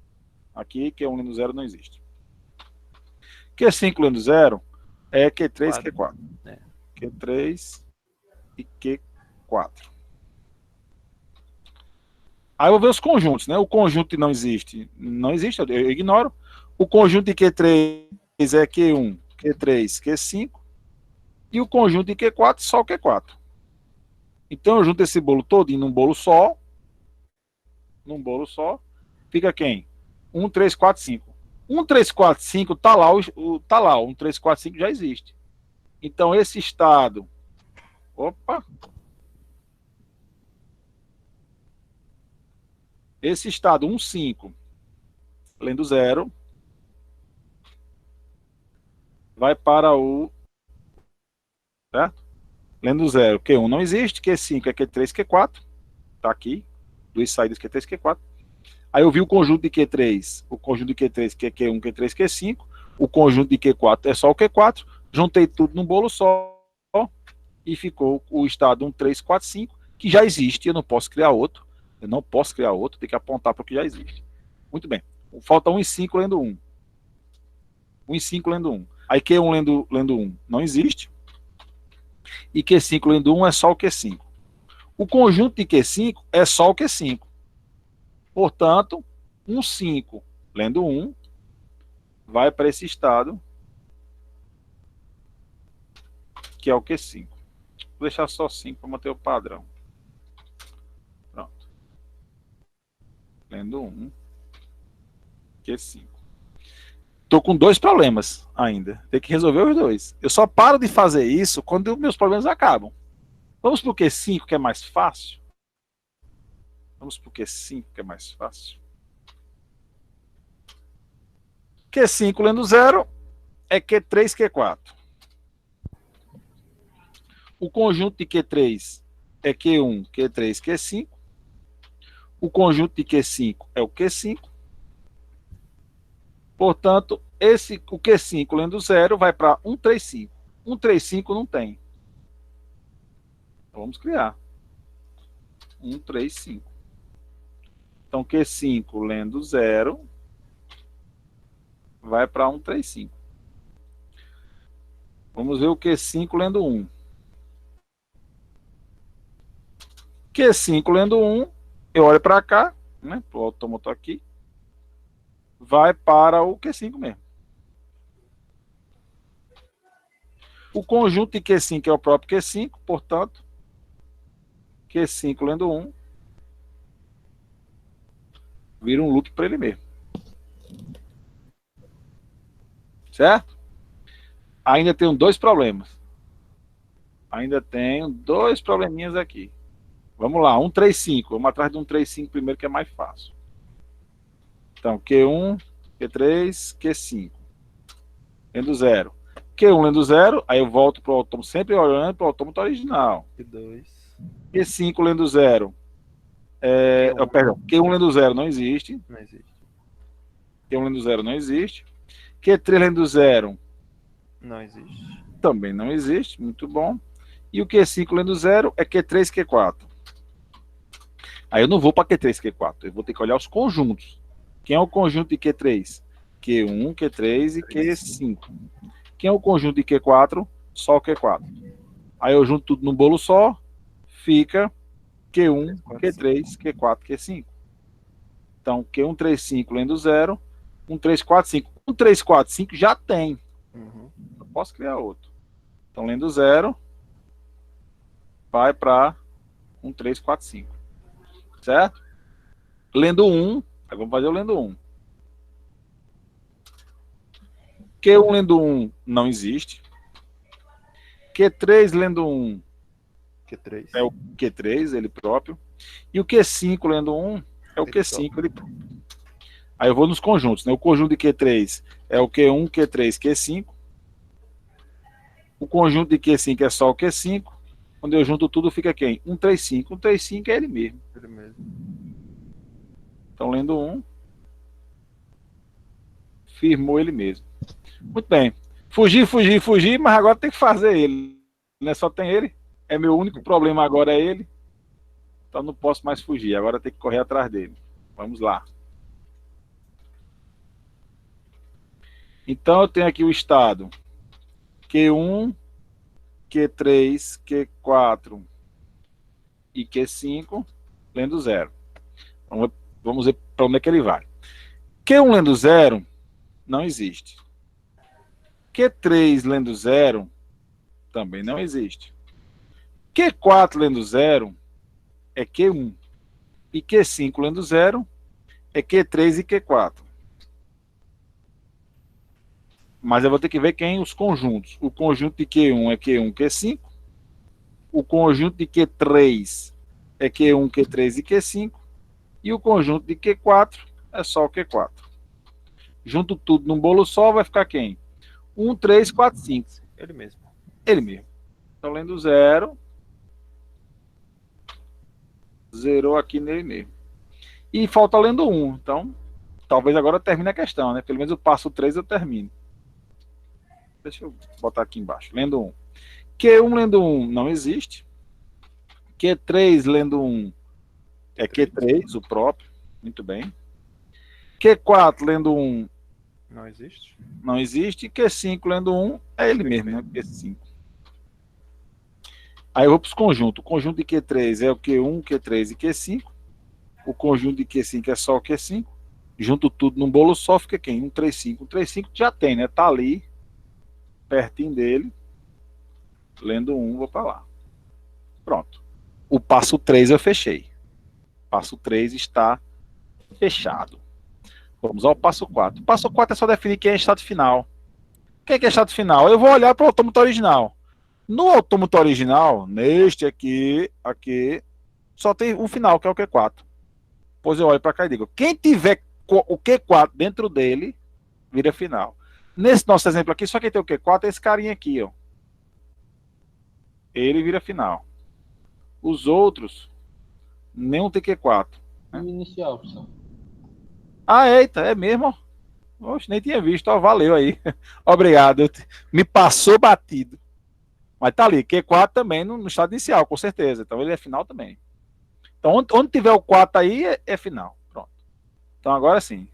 Aqui, Q1 lendo 0 não existe. Q5 lendo 0 é Q3 e Q4. Q3 e Q4. Aí eu vou ver os conjuntos, né? O conjunto que não existe, não existe, eu ignoro. O conjunto de Q3 é Q1, Q3, Q5. E o conjunto de Q4, só o Q4. Então eu junto esse bolo todo num bolo só. Num bolo só. Fica quem? 1, 3, 4, 5. 1, 3, 4, 5 tá lá, tá lá. 1, 3, 4, 5 já existe. Então esse estado. Opa! Esse estado 1, 5, lendo 0, vai para o. Certo? Lendo 0, Q1 não existe, Q5 é Q3, Q4. Tá aqui. Duas saídas Q3, Q4. Aí eu vi o conjunto de Q3. O conjunto de Q3 que é Q1, Q3, Q5. O conjunto de Q4 é só o Q4. Juntei tudo num bolo só. E ficou o estado 1, 3, 4, 5, que já existe. Eu não posso criar outro. Eu não posso criar outro, tem que apontar para o que já existe. Muito bem. Falta 1 e 5 lendo 1. 1 e 5 lendo 1. Aí Q1 lendo 1 não existe. E Q5 lendo 1 é só o Q5. O conjunto de Q5 é só o Q5. Portanto, 1, 5 lendo 1 vai para esse estado que é o Q5. Vou deixar só 5 para manter o padrão. Pronto. Lendo 1, Q5. Estou com dois problemas ainda. Tem que resolver os dois. Eu só paro de fazer isso quando meus problemas acabam. Vamos para o Q5, que é mais fácil. Vamos para o Q5, que é mais fácil. Q5 lendo 0 é Q3, Q4. O conjunto de Q3 é Q1, Q3, Q5. O conjunto de Q5 é o Q5. Portanto, o Q5 lendo 0 vai para 1, 3, 5. 1, 3, 5 não tem. Então, vamos criar. 1, 3, 5. Então, Q5 lendo 0 vai para 1, 3, 5. Vamos ver o Q5 lendo 1. Q5 lendo 1, eu olho para cá, né, para o autômato aqui, vai para o Q5 mesmo. O conjunto de Q5 é o próprio Q5, portanto, Q5 lendo 1 vira um loop para ele mesmo. Certo? Ainda tenho dois problemas. Ainda tenho dois probleminhas aqui. Vamos lá, 1, 3, 5. Vamos atrás de 1, 3, 5 primeiro, que é mais fácil. Então, Q1, Q3, Q5. Lendo 0. Q1 lendo 0, aí eu volto para o autômato, sempre olhando para o autômato original. Q2. Q5 lendo 0. Perdão, Q1 lendo 0 não existe. Não existe. Q1 lendo 0 não existe. Q3 lendo 0 Não existe. também não existe. Muito bom. E o Q5 lendo 0 é Q3, Q4. Aí eu não vou para Q3, Q4. Eu vou ter que olhar os conjuntos. Quem é o conjunto de Q3? Q1, Q3 e Q5. Quem é o conjunto de Q4? Só o Q4. Aí eu junto tudo num bolo só. Fica Q1, Q3, Q4, Q5. Então, Q1, 3, 5 lendo 0. 1, 3, 4, 5. 1, 3, 4, 5 já tem. Uhum. Eu posso criar outro. Então, lendo 0, vai para 1, 3, 4, 5. Certo? Lendo 1, aí vamos fazer o lendo 1. Q1 lendo 1 não existe. Q3 lendo 1 Q3. é o Q3, ele próprio. E o Q5 lendo 1 é o Q5, ele próprio. Aí eu vou nos conjuntos, né? O conjunto de Q3 é o Q1, Q3, Q5. O conjunto de Q5 é só o Q5. Quando eu junto tudo, fica quem? 1, 3, 5. 1, 3, 5 é ele mesmo. Ele mesmo. Então, lendo 1, firmou ele mesmo. Muito bem. Fugir, mas agora tem que fazer ele. Né? Só tem ele. É meu único problema agora, é ele. Então não posso mais fugir. Agora tem que correr atrás dele. Vamos lá. Então eu tenho aqui o estado Q1, Q3, Q4 e Q5 lendo 0. Vamos ver para onde é que ele vai. Q1 lendo 0 não existe. Q3 lendo 0 também não existe. Q4 lendo 0 é Q1. E Q5 lendo 0 é Q3 e Q4. Mas eu vou ter que ver quem os conjuntos. O conjunto de Q1 é Q1, Q5. O conjunto de Q3 é Q1, Q3 e Q5. E o conjunto de Q4 é só o Q4. Junto tudo num bolo só, vai ficar quem? 1, 3, 4, 5. Ele mesmo. Ele mesmo. Então, lendo 0, zerou aqui nele mesmo. E falta lendo 1. Então, talvez agora termine a questão, né? Pelo menos o passo 3 eu termino. Deixa eu botar aqui embaixo. Lendo 1. Q1 lendo 1 não existe. Q3 lendo 1 é Q3, o próprio. Muito bem. Q4 lendo 1 Não existe. não existe. Q5 lendo 1 é ele mesmo, né? Q5. Aí eu vou para os conjuntos. O conjunto de Q3 é o Q1, Q3 e Q5. O conjunto de Q5 é só o Q5. Junto tudo num bolo só, fica quem? 1, 3, 5. 1, 3, 5 já tem, né? Tá ali, pertinho dele. Lendo 1, vou para lá. Pronto. O passo 3 eu fechei. O passo 3 está fechado. Vamos ao passo 4. O passo 4 é só definir quem é estado final. Quem é que é estado final? Eu vou olhar para o autômato original. No autômato original, neste aqui, só tem um final, que é o Q4. Pois eu olho para cá e digo, quem tiver o Q4 dentro dele, vira final. Nesse nosso exemplo aqui, só quem tem o Q4 é esse carinha aqui, ó. Ele vira final. Os outros, nenhum tem Q4. E o inicial, professor? Ah, eita, é mesmo? Oxe, nem tinha visto, ó, valeu aí. Obrigado, me passou batido. Mas tá ali, Q4 também no estado inicial, com certeza. Então ele é final também. Então onde tiver o 4 aí, é final. Pronto. Então agora sim,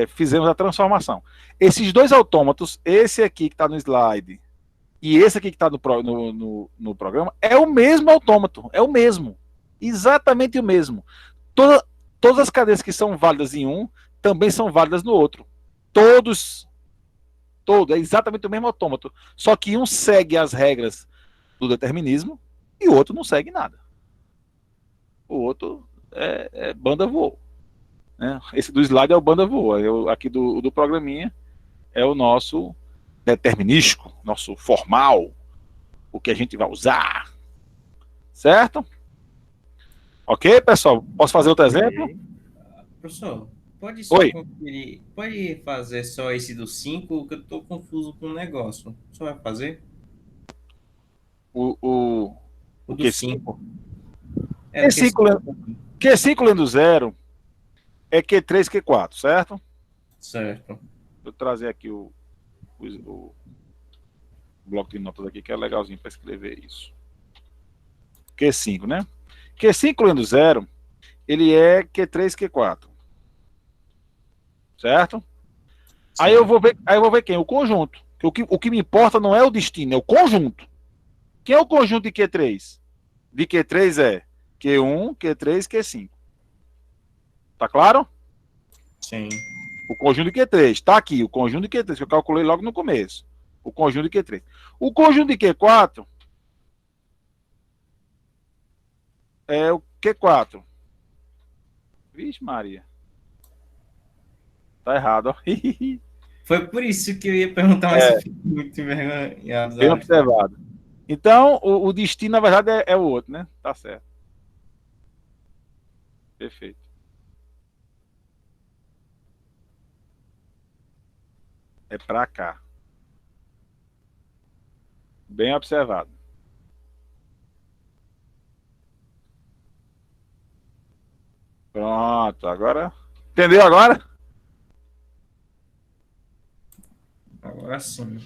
fizemos a transformação. Esses dois autômatos, esse aqui que está no slide e esse aqui que está no programa, é o mesmo autômato, é o mesmo. Exatamente o mesmo. Todas as cadeias que são válidas em um, também são válidas no outro. É exatamente o mesmo autômato. Só que um segue as regras do determinismo e o outro não segue nada. O outro é banda voou. Né? Esse do slide é o banda voa. Aqui do programinha é o nosso determinístico, nosso formal, o que a gente vai usar. Certo? Ok, pessoal? Posso fazer outro exemplo? Professor, pode só Oi. conferir, pode fazer só esse do 5, que eu tô confuso com o negócio. Só vai fazer? O O do Q5. 5. Q5 lendo 0 é Q3, Q4, certo? Certo. Vou trazer aqui o bloco de notas aqui, que é legalzinho para escrever isso. Q5, né? Q5 lendo 0, ele é Q3, Q4. Certo? Sim. Aí eu vou ver quem? O conjunto. O que me importa não é o destino, é o conjunto. Quem é o conjunto de Q3? De Q3 é Q1, Q3, Q5. Tá claro? Sim. O conjunto de Q3. Está aqui, o conjunto de Q3, que eu calculei logo no começo. O conjunto de Q3. O conjunto de Q4 é o Q4. Vixe, Maria. Tá errado, ó. Foi por isso que eu ia perguntar, mas eu fico muito envergonhado. Bem observado. Então, o destino, na verdade, é o outro, né? Tá certo. Perfeito. É pra cá. Bem observado. Pronto, agora... Entendeu agora? Agora sim.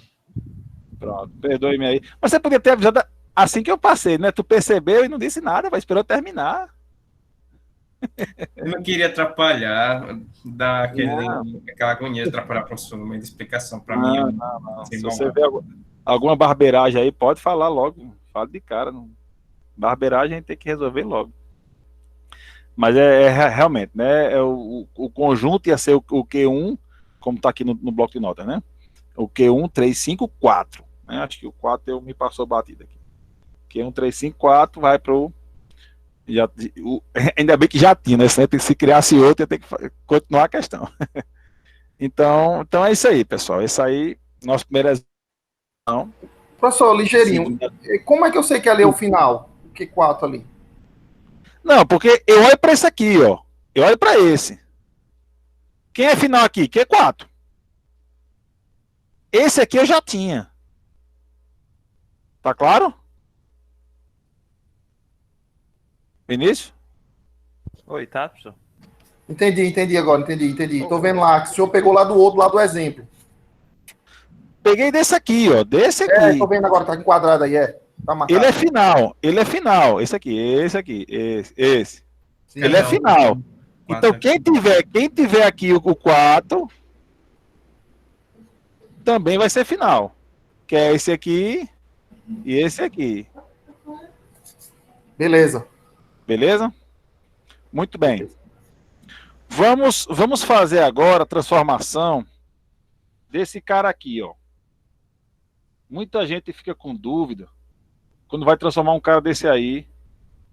Pronto, perdoe-me aí. Mas você podia ter avisado assim que eu passei, né? Tu percebeu e não disse nada, vai esperar eu terminar. Eu não queria atrapalhar, dar aquela agonia de atrapalhar o professor no meio da explicação para mim. Não. Se você vê alguma barbeiragem aí, pode falar logo. Fala de cara. Não. Barbeiragem a gente tem que resolver logo. Mas realmente, né? O conjunto ia ser o Q1, como está aqui no bloco de notas, né? O Q1, 3, 5, 4. Né? Acho que o 4 me passou batida aqui. Q1, 3, 5, 4 vai para o. Ainda bem que já tinha, né? Se criasse outro, ia ter que continuar a questão. Então é isso aí, pessoal. Esse aí, nosso primeiro exame. Professor, ligeirinho. Segunda. Como é que eu sei que ali é o final? O Q4 ali? Não, porque eu olho para esse aqui, ó. Eu olho para esse. Quem é final aqui? Q4. Esse aqui eu já tinha. Tá claro? Vinícius? Oi, tá, professor? Entendi agora, entendi. Tô vendo lá que o senhor pegou lá do outro, lá do exemplo. Peguei desse aqui, ó. Desse aqui. Tô vendo agora, tá enquadrado aí, Tá marcado. Ele é final. Esse aqui. Esse. Sim, ele é final. Então, quem tiver aqui o 4, também vai ser final. Que é esse aqui e esse aqui. Beleza. Beleza? Muito bem. Vamos fazer agora a transformação desse cara aqui, ó. Muita gente fica com dúvida quando vai transformar um cara desse aí,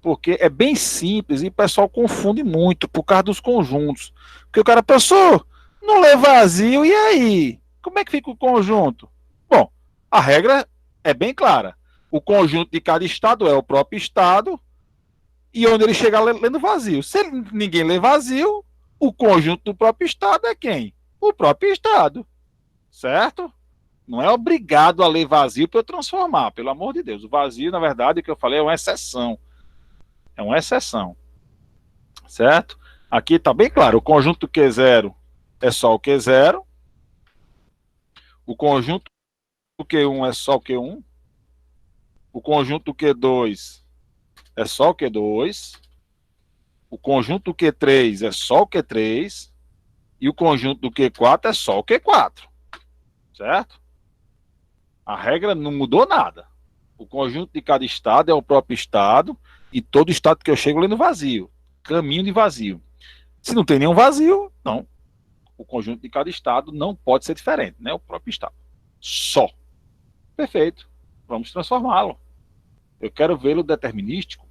porque é bem simples e o pessoal confunde muito por causa dos conjuntos. Porque o cara pensou, não lê vazio, e aí? Como é que fica o conjunto? Bom, a regra é bem clara. O conjunto de cada estado é o próprio estado, e onde ele chegar lendo vazio. Se ninguém lê vazio, o conjunto do próprio estado é quem? O próprio estado. Certo? Não é obrigado a ler vazio para eu transformar, pelo amor de Deus. O vazio, na verdade, o que eu falei é uma exceção. É uma exceção. Certo? Aqui está bem claro. O conjunto Q0 é só o Q0. O conjunto Q1 é só o Q1. O conjunto Q2 é só o Q2. O conjunto Q3 é só o Q3. E o conjunto do Q4 é só o Q4. Certo? A regra não mudou nada. O conjunto de cada estado é o próprio estado, e todo estado que eu chego lendo vazio. Caminho de vazio. Se não tem nenhum vazio, não. O conjunto de cada estado não pode ser diferente, né? O próprio estado. Só. Perfeito. Vamos transformá-lo. Eu quero vê-lo determinístico.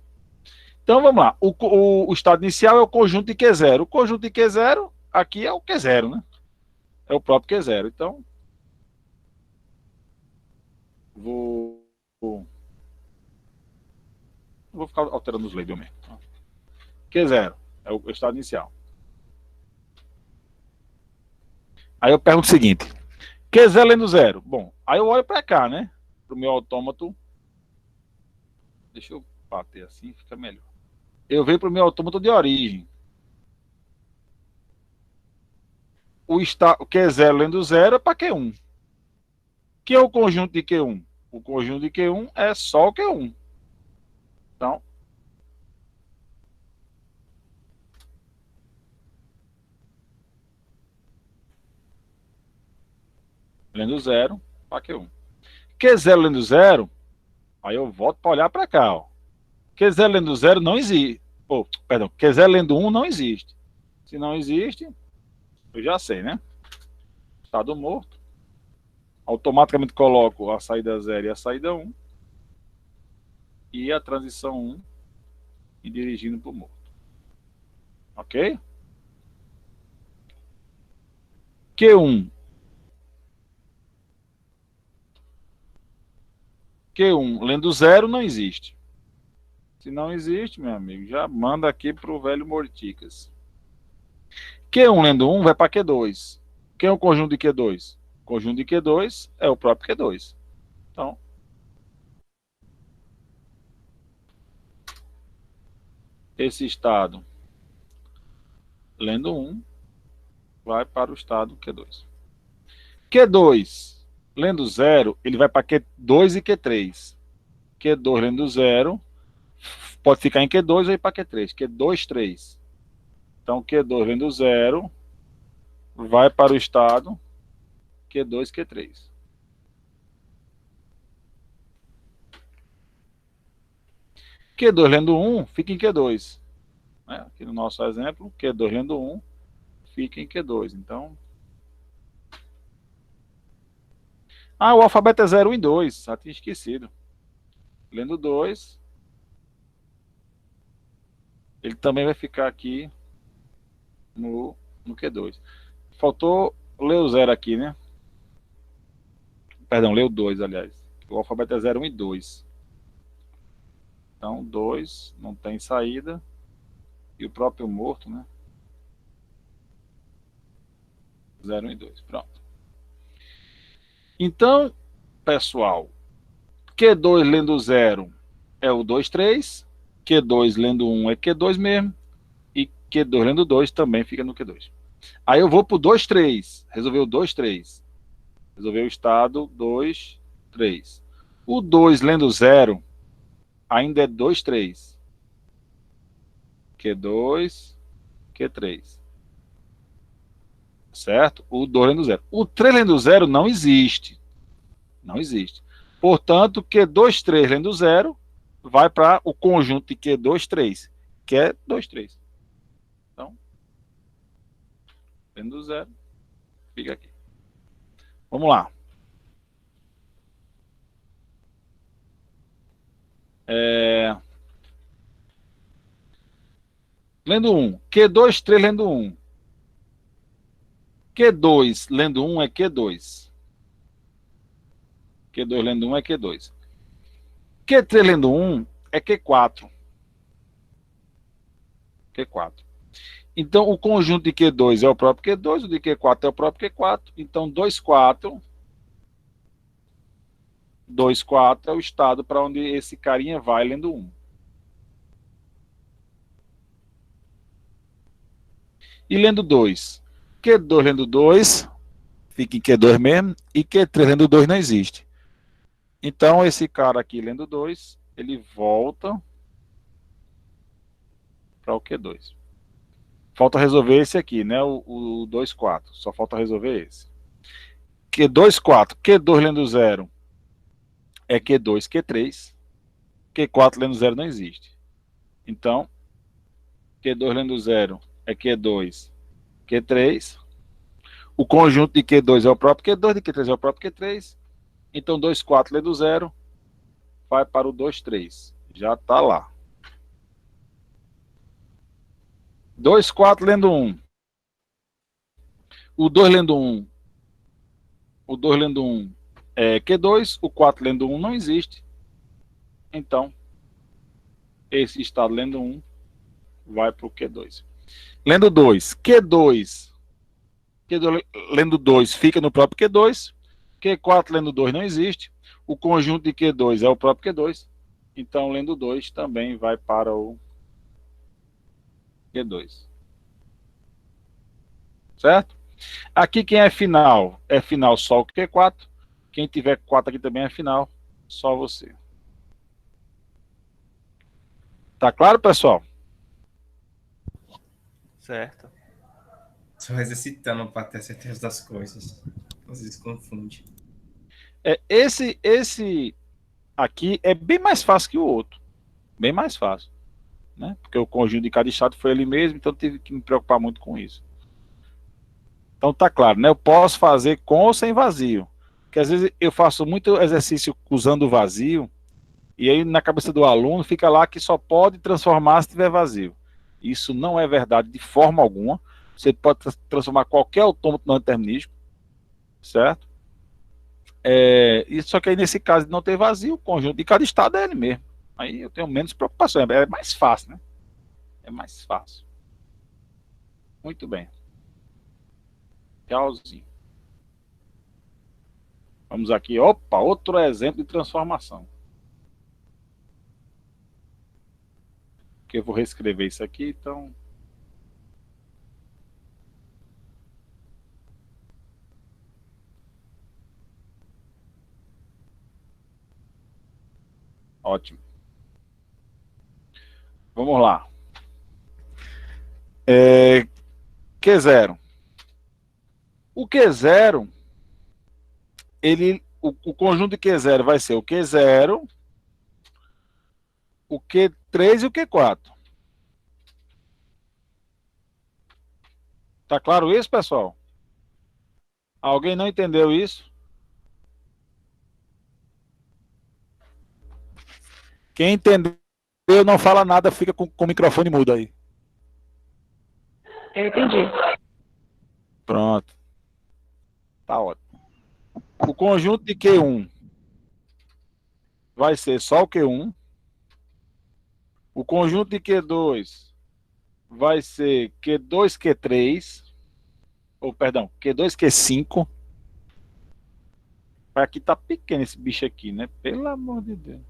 Então vamos lá. O estado inicial é o conjunto de Q0. O conjunto de Q0, aqui é o Q0, né? É o próprio Q0. Então, vou ficar alterando os labels mesmo. Q0 é o estado inicial. Aí eu pergunto o seguinte: Q0 lendo 0. Bom, aí eu olho para cá, né? Para o meu autômato. Deixa eu bater assim, fica melhor. Eu venho para o meu autômato de origem. O Q0 lendo 0 é para Q1. Que é o conjunto de Q1? O conjunto de Q1 é só o Q1. Então, lendo 0 para Q1. Q0 lendo 0, aí eu volto para olhar para cá, ó. Q0 lendo 0 não existe. Perdão, Q0 lendo 1 não existe. Se não existe, eu já sei, né? Estado morto. Automaticamente coloco a saída 0 e a saída 1. E a transição 1 e dirigindo para o morto. Ok? Q1. Q1 lendo 0 não existe. Se não existe, meu amigo, já manda aqui para o velho Morticas. Q1 lendo 1 vai para Q2. Quem é o conjunto de Q2? O conjunto de Q2 é o próprio Q2. Então, esse estado lendo 1 vai para o estado Q2. Q2 lendo 0, ele vai para Q2 e Q3. Q2 lendo 0 pode ficar em Q2 ou ir para Q3. Q2, 3. Então, Q2 lendo 0 vai para o estado Q2, Q3. Q2 lendo 1 fica em Q2. né? Aqui no nosso exemplo, Q2 lendo 1 fica em Q2. Então, o alfabeto é 0, 1 e 2. Já tinha esquecido. Lendo 2, ele também vai ficar aqui no Q2. Faltou ler o 0 aqui, né? Perdão, ler o 2, aliás. O alfabeto é 0, 1 e 2. Então, 2 não tem saída. E o próprio morto, né? 0, 1 e 2. Pronto. Então, pessoal, Q2 lendo 0 é o 2, 3. Q2 lendo 1 é Q2 mesmo. E Q2 lendo 2 também fica no Q2. Aí eu vou pro 2, 3. Resolveu o 2, 3. Resolveu o estado 2, 3. O 2 lendo 0 ainda é 2, 3. Q2, Q3. Certo? O 2 lendo 0. O 3 lendo 0 não existe. Não existe. Portanto, Q2, 3 lendo 0 vai para o conjunto de Q2, 3, que é 2, 3. Então, lendo 0, fica aqui. Vamos lá. Lendo 1. Q2, 3 lendo 1. Q2 lendo 1 é Q2. Q2 lendo 1 é Q2. Q3 lendo 1 é Q4. Q4. Então, o conjunto de Q2 é o próprio Q2, o de Q4 é o próprio Q4. Então, 2, 4. 2, 4 é o estado para onde esse carinha vai lendo 1. E lendo 2. Q2 lendo 2, fica em Q2 mesmo, e Q3 lendo 2 não existe. Então, esse cara aqui lendo 2, ele volta para o Q2. Falta resolver esse aqui, né? O 2, 4. Só falta resolver esse. Q2, 4. Q2 lendo 0 é Q2, Q3. Q4 lendo 0 não existe. Então, Q2 lendo 0 é Q2, Q3. O conjunto de Q2 é o próprio Q2, de Q3 é o próprio Q3. Então, 2, 4 lendo 0 vai para o 2, 3. Já está lá. 2, 4 lendo 1. O 2 lendo 1. O 2 lendo 1 é Q2. O 4 lendo 1 não existe. Então, esse estado lendo 1 vai para o Q2. Lendo 2. Q2 lendo 2 fica no próprio Q2. Q4 lendo 2 não existe. O conjunto de Q2 é o próprio Q2. Então, lendo 2 também vai para o Q2. Certo? Aqui quem é final? É final só o Q4. Quem tiver 4 aqui também é final. Só você. Tá claro, pessoal? Certo. Só exercitando para ter certeza das coisas. Às vezes confunde. Esse aqui é bem mais fácil que o outro. Bem mais fácil. Né? Porque o conjunto de cada estado foi ele mesmo, então eu tive que me preocupar muito com isso. Então tá claro, né? Eu posso fazer com ou sem vazio. Porque às vezes eu faço muito exercício usando o vazio, e aí na cabeça do aluno fica lá que só pode transformar se tiver vazio. Isso não é verdade de forma alguma. Você pode transformar qualquer autômato não determinístico, certo? Só que aí nesse caso de não ter vazio, o conjunto de cada estado é ele mesmo. Aí eu tenho menos preocupação, é mais fácil, né? É mais fácil. Muito bem. Tchauzinho. Vamos aqui, opa, outro exemplo de transformação. Que eu vou reescrever isso aqui, então. Ótimo. Vamos lá. Q0. O Q0, o conjunto de Q0 vai ser o Q0, o Q3 e o Q4. Tá claro isso, pessoal? Alguém não entendeu isso? Quem entendeu não fala nada, fica com o microfone mudo aí. Eu entendi. Pronto. Tá ótimo. O conjunto de Q1 vai ser só o Q1. O conjunto de Q2 vai ser Q2, Q3. Ou, perdão, Q2, Q5. Aqui tá pequeno esse bicho aqui, né? Pelo amor de Deus.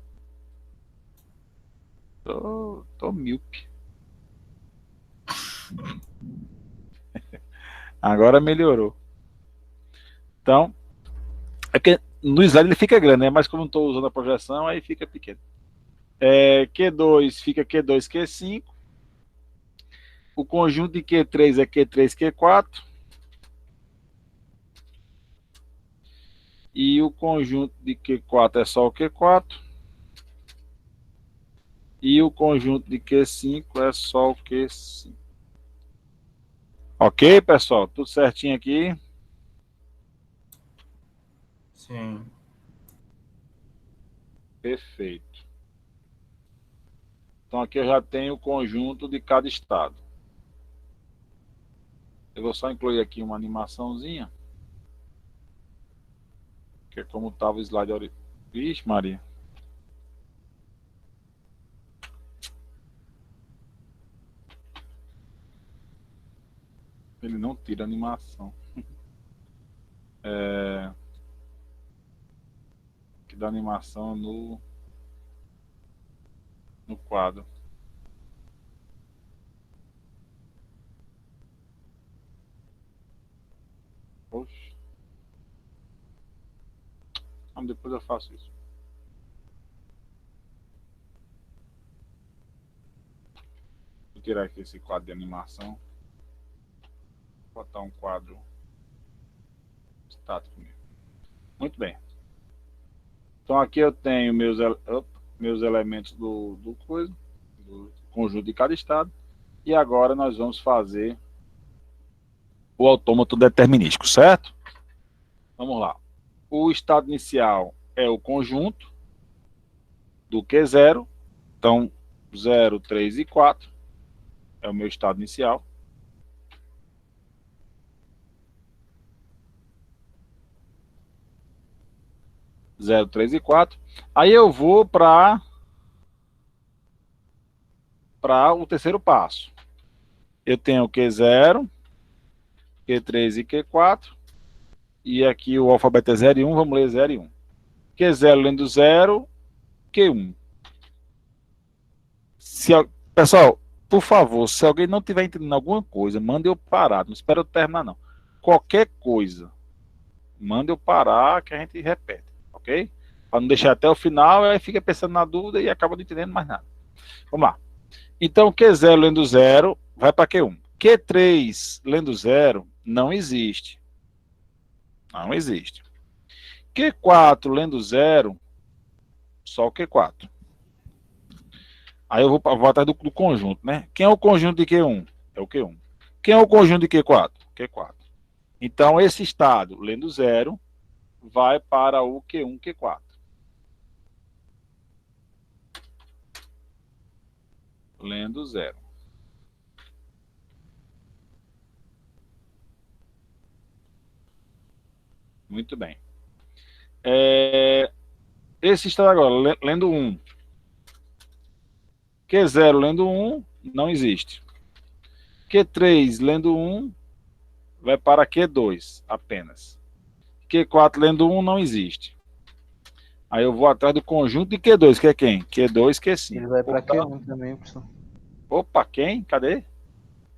Tô míope. Agora melhorou. Então, é que no slide ele fica grande, né? Mas como não estou usando a projeção, aí fica pequeno. Q2 fica Q2, Q5. O conjunto de Q3 é Q3, Q4. E o conjunto de Q4 é só o Q4. E o conjunto de Q5 é só o Q5. Ok, pessoal? Tudo certinho aqui? Sim. Perfeito. Então aqui eu já tenho o conjunto de cada estado. Eu vou só incluir aqui uma animaçãozinha. Que é como estava o slide. Vixe, Maria. Ele não tira animação. Que dá animação no quadro. Oxe. Depois eu faço isso. Vou tirar aqui esse quadro de animação. Vou botar um quadro estático mesmo. Muito bem. Então aqui eu tenho meus elementos do conjunto de cada estado. E agora nós vamos fazer o autômato determinístico, certo? Vamos lá. O estado inicial é o conjunto do Q0. Então, 0, 3 e 4 é o meu estado inicial. Zero, 3 e 4. Aí eu vou para o terceiro passo. Eu tenho Q0, Q3 e Q4. E aqui o alfabeto é 0 e 1, vamos ler 0 e 1. Q0 lendo 0, Q1. Pessoal, por favor, se alguém não estiver entendendo alguma coisa, manda eu parar. Não espera eu terminar, não. Qualquer coisa, manda eu parar que a gente repete, ok? Para não deixar até o final, aí fica pensando na dúvida e acaba não entendendo mais nada. Vamos lá. Então, Q0 lendo 0, vai para Q1. Q3 lendo 0, não existe. Não existe. Q4 lendo 0, só o Q4. Aí eu vou atrás do conjunto, né? Quem é o conjunto de Q1? É o Q1. Quem é o conjunto de Q4? Q4. Então, esse estado, lendo 0, vai para o Q1, Q4. Lendo 0. Muito bem. Esse estado agora, lendo 1. Q0 lendo 1, não existe. Q3 lendo 1, vai para Q2 apenas. Q4 lendo 1, não existe. Aí eu vou atrás do conjunto de Q2, que é quem? Q2, Q5. Ele vai pra Q1 também, professor. Opa, quem? Cadê?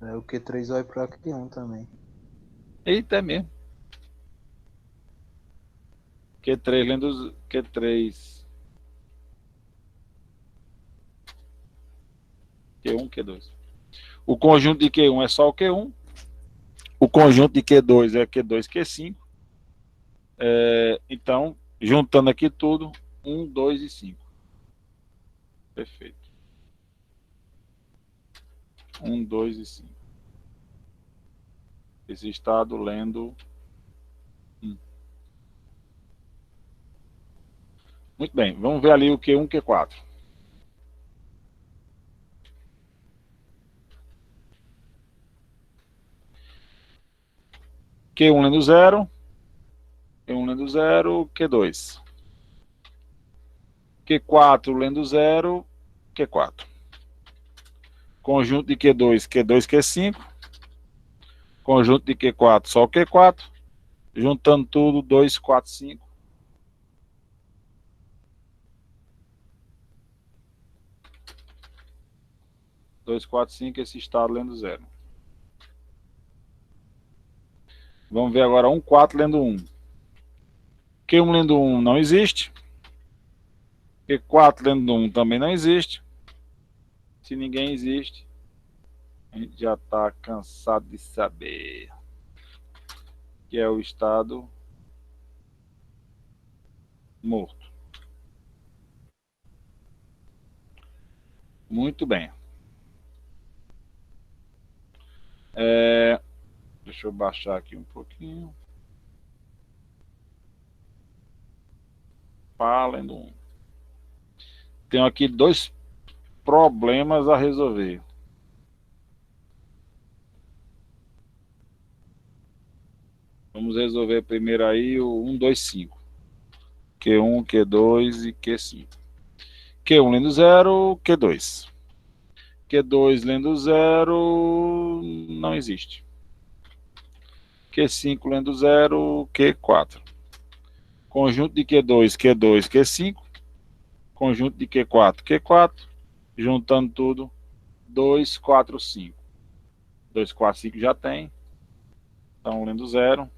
O Q3 vai pra Q1 também. Eita, é mesmo. Q3 lendo Q3. Q1, Q2. O conjunto de Q1 é só o Q1. O conjunto de Q2 é Q2, Q5. Então, juntando aqui tudo, 1, 2 e 5. Perfeito. 1, 2 e 5. esse estado lendo 1. Muito bem, vamos ver ali o Q1, Q4. Q1 lendo 0, Q1 lendo 0, Q2. Q4 lendo 0, Q4. Conjunto de Q2, Q2, Q5. Conjunto de Q4, só o Q4. Juntando tudo, 2, 4, 5. Dois, 4, 5, esse estado lendo 0. Vamos ver agora 1, 4 lendo 1. Q1 lendo 1 não existe. Q4 lendo 1 também não existe. Se ninguém existe, a gente já está cansado de saber que é o estado morto. Muito bem. Deixa eu baixar aqui um pouquinho. Lendo 1. Tenho aqui 2 problemas a resolver. Vamos resolver primeiro aí o 1, 2, 5. Q1, Q2 e Q5. Q1 lendo 0, Q2. Q2 lendo 0, não existe. Q5 lendo 0, Q4. Conjunto de Q2, Q2, Q5. Conjunto de Q4, Q4. Juntando tudo, 2, 4, 5. 2, 4, 5 já tem. Então, lendo 0.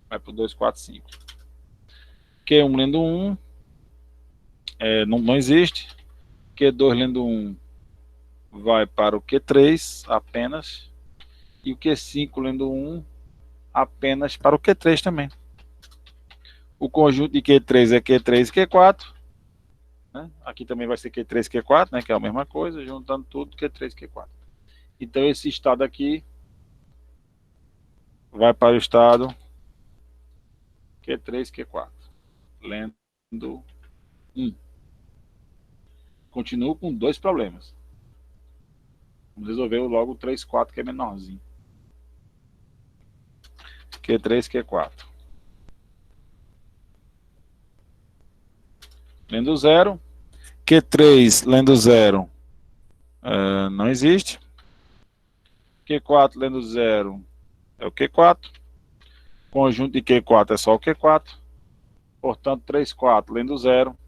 Vai para o 2, 4, 5. Q1 lendo 1. Não existe. Q2 lendo 1 vai para o Q3 apenas. E o Q5 lendo 1 apenas para o Q3 também. O conjunto de Q3 é Q3 e Q4. Né? Aqui também vai ser Q3 e Q4, né? Que é a mesma coisa, juntando tudo, Q3 e Q4. Então esse estado aqui vai para o estado Q3 e Q4. Lendo 1. Continuo com 2 problemas. Vamos resolver logo o 3, 4, que é menorzinho. Q3, Q4. Lendo 0. Q3 lendo 0 não existe. Q4 lendo 0 é o Q4. Conjunto de Q4 é só o Q4. Portanto, 3, 4 lendo 0.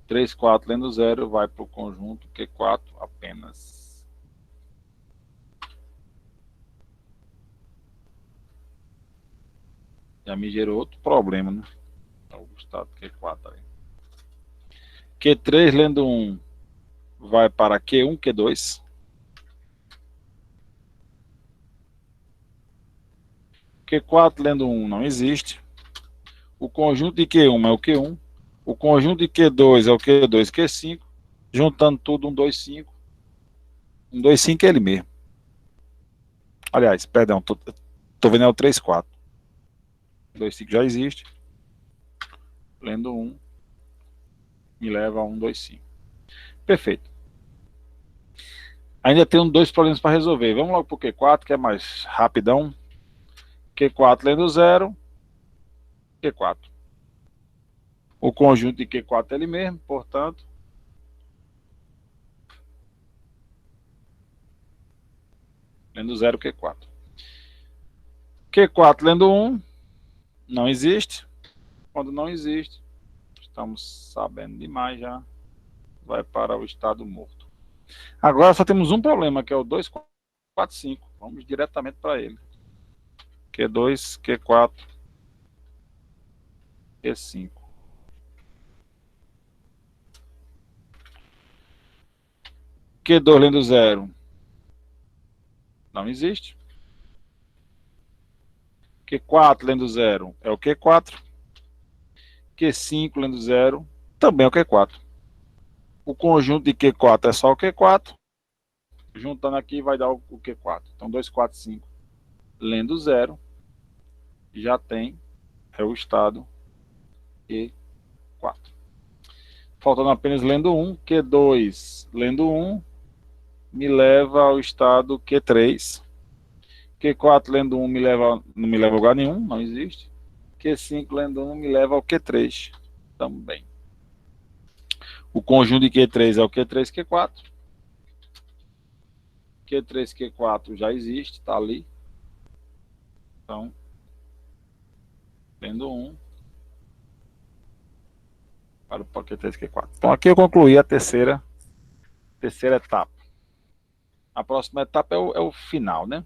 3, 4 lendo 0 vai para o conjunto Q4 apenas. Já me gerou outro problema, né? O estado Q4 aí. Q3 lendo 1 vai para Q1, Q2. Q4 lendo 1 não existe. O conjunto de Q1 é o Q1. O conjunto de Q2 é o Q2, Q5. Juntando tudo, 1, 2, 5. 1, 2, 5 é ele mesmo. Aliás, perdão, tô vendo é o 3, 4. 2, 5 já existe. Lendo 1 me leva a 1, 2, 5. Perfeito. Ainda tenho 2 problemas para resolver. Vamos logo para o Q4, que é mais rapidão. Q4 lendo 0. Q4. O conjunto de Q4 é ele mesmo, portanto, lendo 0, Q4. Q4 lendo 1, não existe. Quando não existe, estamos sabendo demais já, vai para o estado morto. Agora só temos um problema, que é o 2, 4, 5. Vamos diretamente para ele. Q2, Q4, Q5. Q2 lendo 0 não existe. Q4 lendo 0 é o Q4. Q5 lendo 0 também é o Q4. O conjunto de Q4 é só o Q4. Juntando aqui vai dar o Q4. Então 2, 4, 5. Lendo 0, já tem o estado Q4. Faltando apenas lendo 1, Q2 lendo 1 me leva ao estado Q3. Q4 lendo 1 não me leva a lugar nenhum, não existe. Q5 lendo 1 me leva ao Q3 também. O conjunto de Q3 é o Q3, Q4. Q3, Q4 já existe, está ali. Então, lendo 1 para o Q3, Q4. Então, aqui eu concluí a terceira etapa. A próxima etapa é o final, né?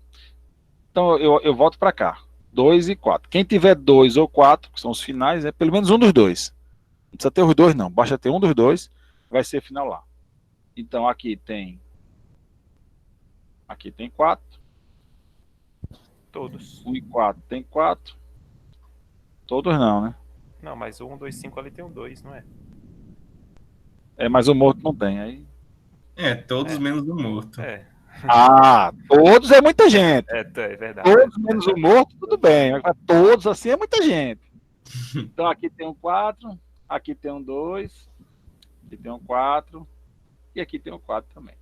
Então, eu volto para cá. 2 e 4. Quem tiver 2 ou 4, que são os finais, é pelo menos um dos dois. Não precisa ter os dois, não. Basta ter um dos dois, vai ser final lá. Então, aqui tem 4. Todos. 1 e 4 tem 4. Todos não, né? Não, mas o 1, 2, 5 ali tem um 2, não é? Mas o morto não tem. Aí... Todos menos o morto. Todos é muita gente. É verdade. Todos menos o morto, tudo bem. Mas todos assim é muita gente. Então aqui tem um 4, aqui tem um 2, aqui tem um 4 e aqui tem um 4 também.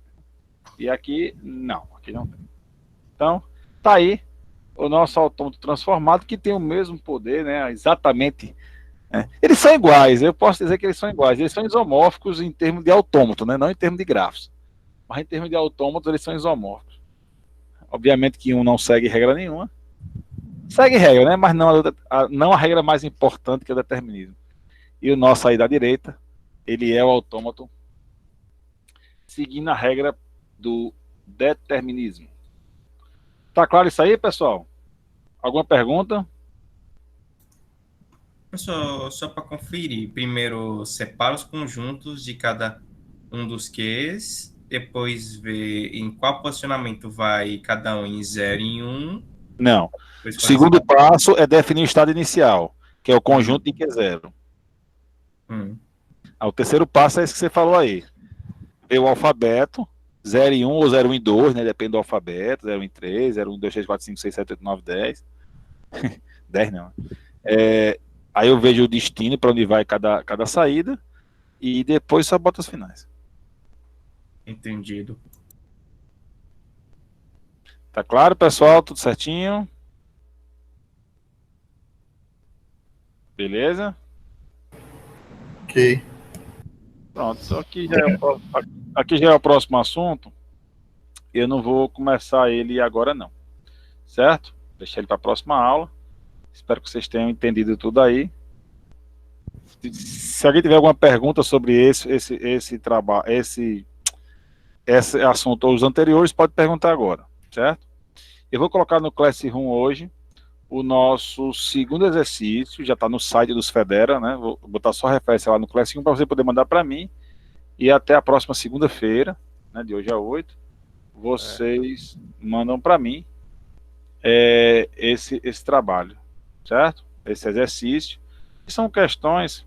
E aqui não tem. Então, tá aí o nosso autômato transformado que tem o mesmo poder, né? Exatamente. Eles são iguais, eu posso dizer que eles são iguais. Eles são isomórficos em termos de autômato, né? Não em termos de grafos. Mas em termos de autômatos, eles são isomórficos. Obviamente que um não segue regra nenhuma. Segue regra, né? Mas não a regra mais importante, que é o determinismo. E o nosso aí da direita, ele é o autômato seguindo a regra do determinismo. Tá claro isso aí, pessoal? Alguma pergunta? Só para conferir, primeiro separa os conjuntos de cada um dos Qs, depois vê em qual posicionamento vai cada um em 0 e 1. Não. O segundo passo é definir o estado inicial, que é o conjunto de Q0. O terceiro passo é esse que você falou aí. Ver o alfabeto, 0 em 1 ou 0 em 2, né? Depende do alfabeto, 0 em 3, 0 em 2, 3, 4, 5, 6, 7, 8, 9, 10. 10 não. Aí eu vejo o destino para onde vai cada saída e depois só bota os finais. Entendido. Tá claro, pessoal? Tudo certinho? Beleza? Ok. Pronto, aqui já é o próximo assunto. Eu não vou começar ele agora não, certo? Deixar ele para a próxima aula. Espero que vocês tenham entendido tudo aí. Se alguém tiver alguma pergunta sobre esse trabalho, esse assunto ou os anteriores, pode perguntar agora, certo? Eu vou colocar no Classroom hoje o nosso segundo exercício, já está no site dos Federa, né? Vou botar só referência lá no Classroom para você poder mandar para mim. E até a próxima segunda-feira, né, de hoje a 8, vocês mandam para mim esse trabalho, certo? Esse exercício. E são questões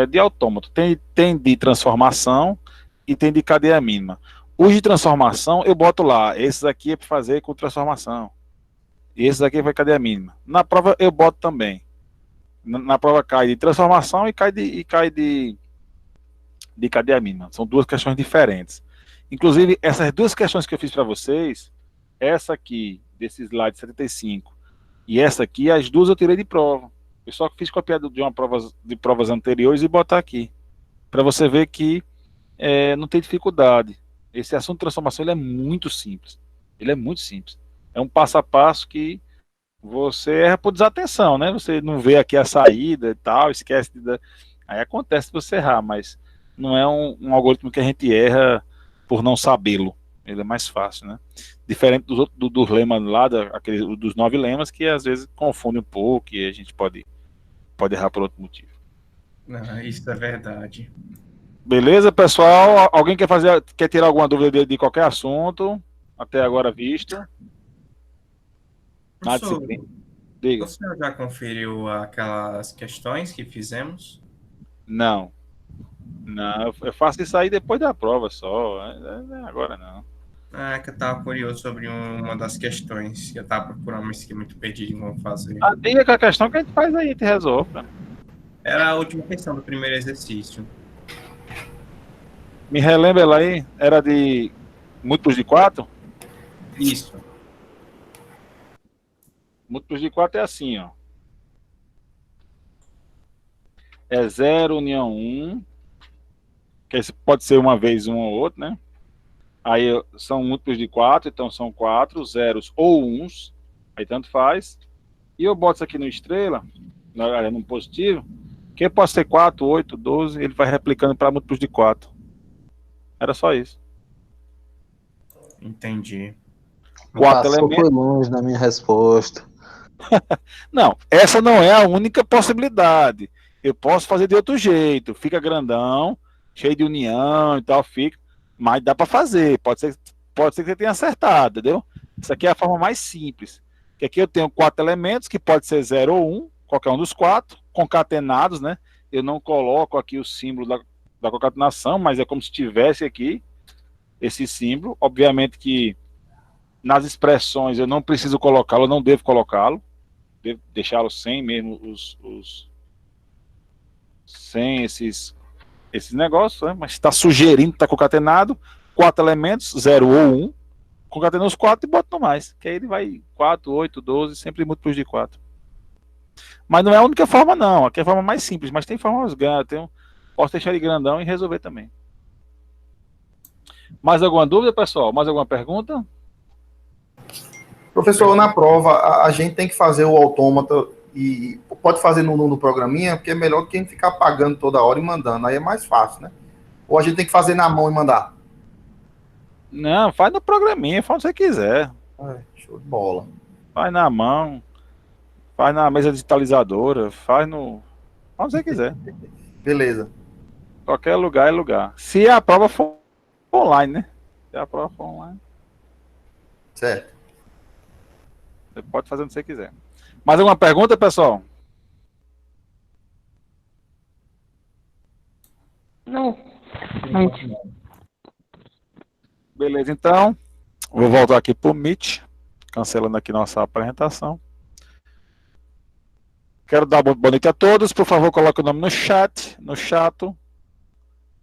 de autômato. Tem de transformação e tem de cadeia mínima. Os de transformação eu boto lá. Esses aqui é para fazer com transformação. E esses aqui vai cadeia mínima. Na prova eu boto também. Na prova cai de transformação e cai de cadeia mínima. São duas questões diferentes. Inclusive, essas duas questões que eu fiz para vocês, essa aqui, desse slide 75, e essa aqui, as duas eu tirei de prova. Eu só fiz copiado de provas anteriores e botar aqui. Para você ver que não tem dificuldade. Esse assunto de transformação ele é muito simples. Ele é muito simples. É um passo a passo que você erra por desatenção, né? Você não vê aqui a saída e tal, esquece Aí acontece você errar, mas não é um algoritmo que a gente erra por não sabê-lo. Ele é mais fácil, né? Diferente dos lemas lá, dos 9 lemas, que às vezes confundem um pouco e a gente pode errar por outro motivo. Não, isso é verdade. Beleza, pessoal? Alguém quer tirar alguma dúvida de qualquer assunto até agora visto? Na disciplina. Diga. O senhor já conferiu aquelas questões que fizemos? Não. Não, eu faço isso aí depois da prova só. Agora não. Ah, que eu tava curioso sobre uma das questões. Que eu tava procurando, mas fiquei muito perdido em como fazer. Diga que a questão que a gente faz aí, a gente resolve. Cara. Era a última questão do primeiro exercício. Me relembra ela aí, era de múltiplos de 4? Isso. Múltiplos de 4 é assim, ó. É 0 união 1, que esse pode ser uma vez um ou outro, né? Aí são múltiplos de 4, então são 4, zeros ou uns, aí tanto faz. E eu boto isso aqui no estrela, no positivo, que pode ser 4, 8, 12, ele vai replicando para múltiplos de 4. Era só isso. Entendi. 4 Passou elementos. por longe na minha resposta. Não, essa não é a única possibilidade. Eu posso fazer de outro jeito. Fica grandão, cheio de união e tal, fica. Mas dá para fazer. Pode ser que você tenha acertado, entendeu? Isso aqui é a forma mais simples. Que aqui eu tenho 4 elementos, que pode ser 0 ou 1, qualquer um dos 4, concatenados, né? Eu não coloco aqui o símbolo da concatenação, mas é como se tivesse aqui esse símbolo. Obviamente que nas expressões eu não preciso colocá-lo, eu não devo colocá-lo. Devo deixá-lo sem mesmo sem esses negócios, né? Mas está sugerindo, está concatenado 4 elementos, 0 ou 1, concatena os 4 e bota no mais, que aí ele vai 4, 8, 12, sempre múltiplos de 4. Mas não é a única forma não, aqui é a forma mais simples, mas tem formas grandes, posso deixar ele grandão e resolver também. Mais alguma dúvida, pessoal? Mais alguma pergunta? Professor, na prova, a gente tem que fazer o autômata e pode fazer no programinha, porque é melhor do que a gente ficar pagando toda hora e mandando. Aí é mais fácil, né? Ou a gente tem que fazer na mão e mandar? Não, faz no programinha, faz onde você quiser. Show de bola. Faz na mão, faz na mesa digitalizadora, faz onde você quiser. Beleza. Qualquer lugar é lugar. Se a prova for online, né? Se a prova for online, Certo. você pode fazer onde você quiser. Mais alguma pergunta, pessoal? Não. Beleza, então. Vou voltar aqui para o Meet, cancelando aqui nossa apresentação. Quero dar boa noite a todos. Por favor, coloque o nome no chat,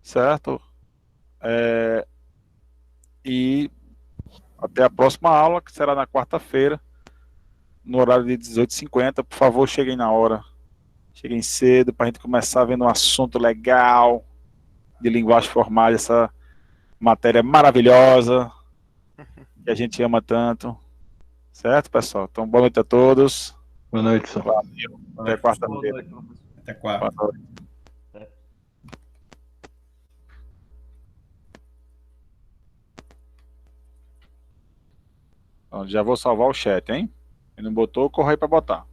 certo? E até a próxima aula, que será na quarta-feira, no horário de 18h50. Por favor, cheguem na hora. Cheguem cedo para a gente começar vendo um assunto legal de linguagem formal, essa matéria maravilhosa que a gente ama tanto. Certo, pessoal? Então, boa noite a todos. Boa noite, pessoal. Valeu. Até quarta-feira. Até quarta. Boa noite. Então, já vou salvar o chat, hein? Quem não botou, corre aí para botar.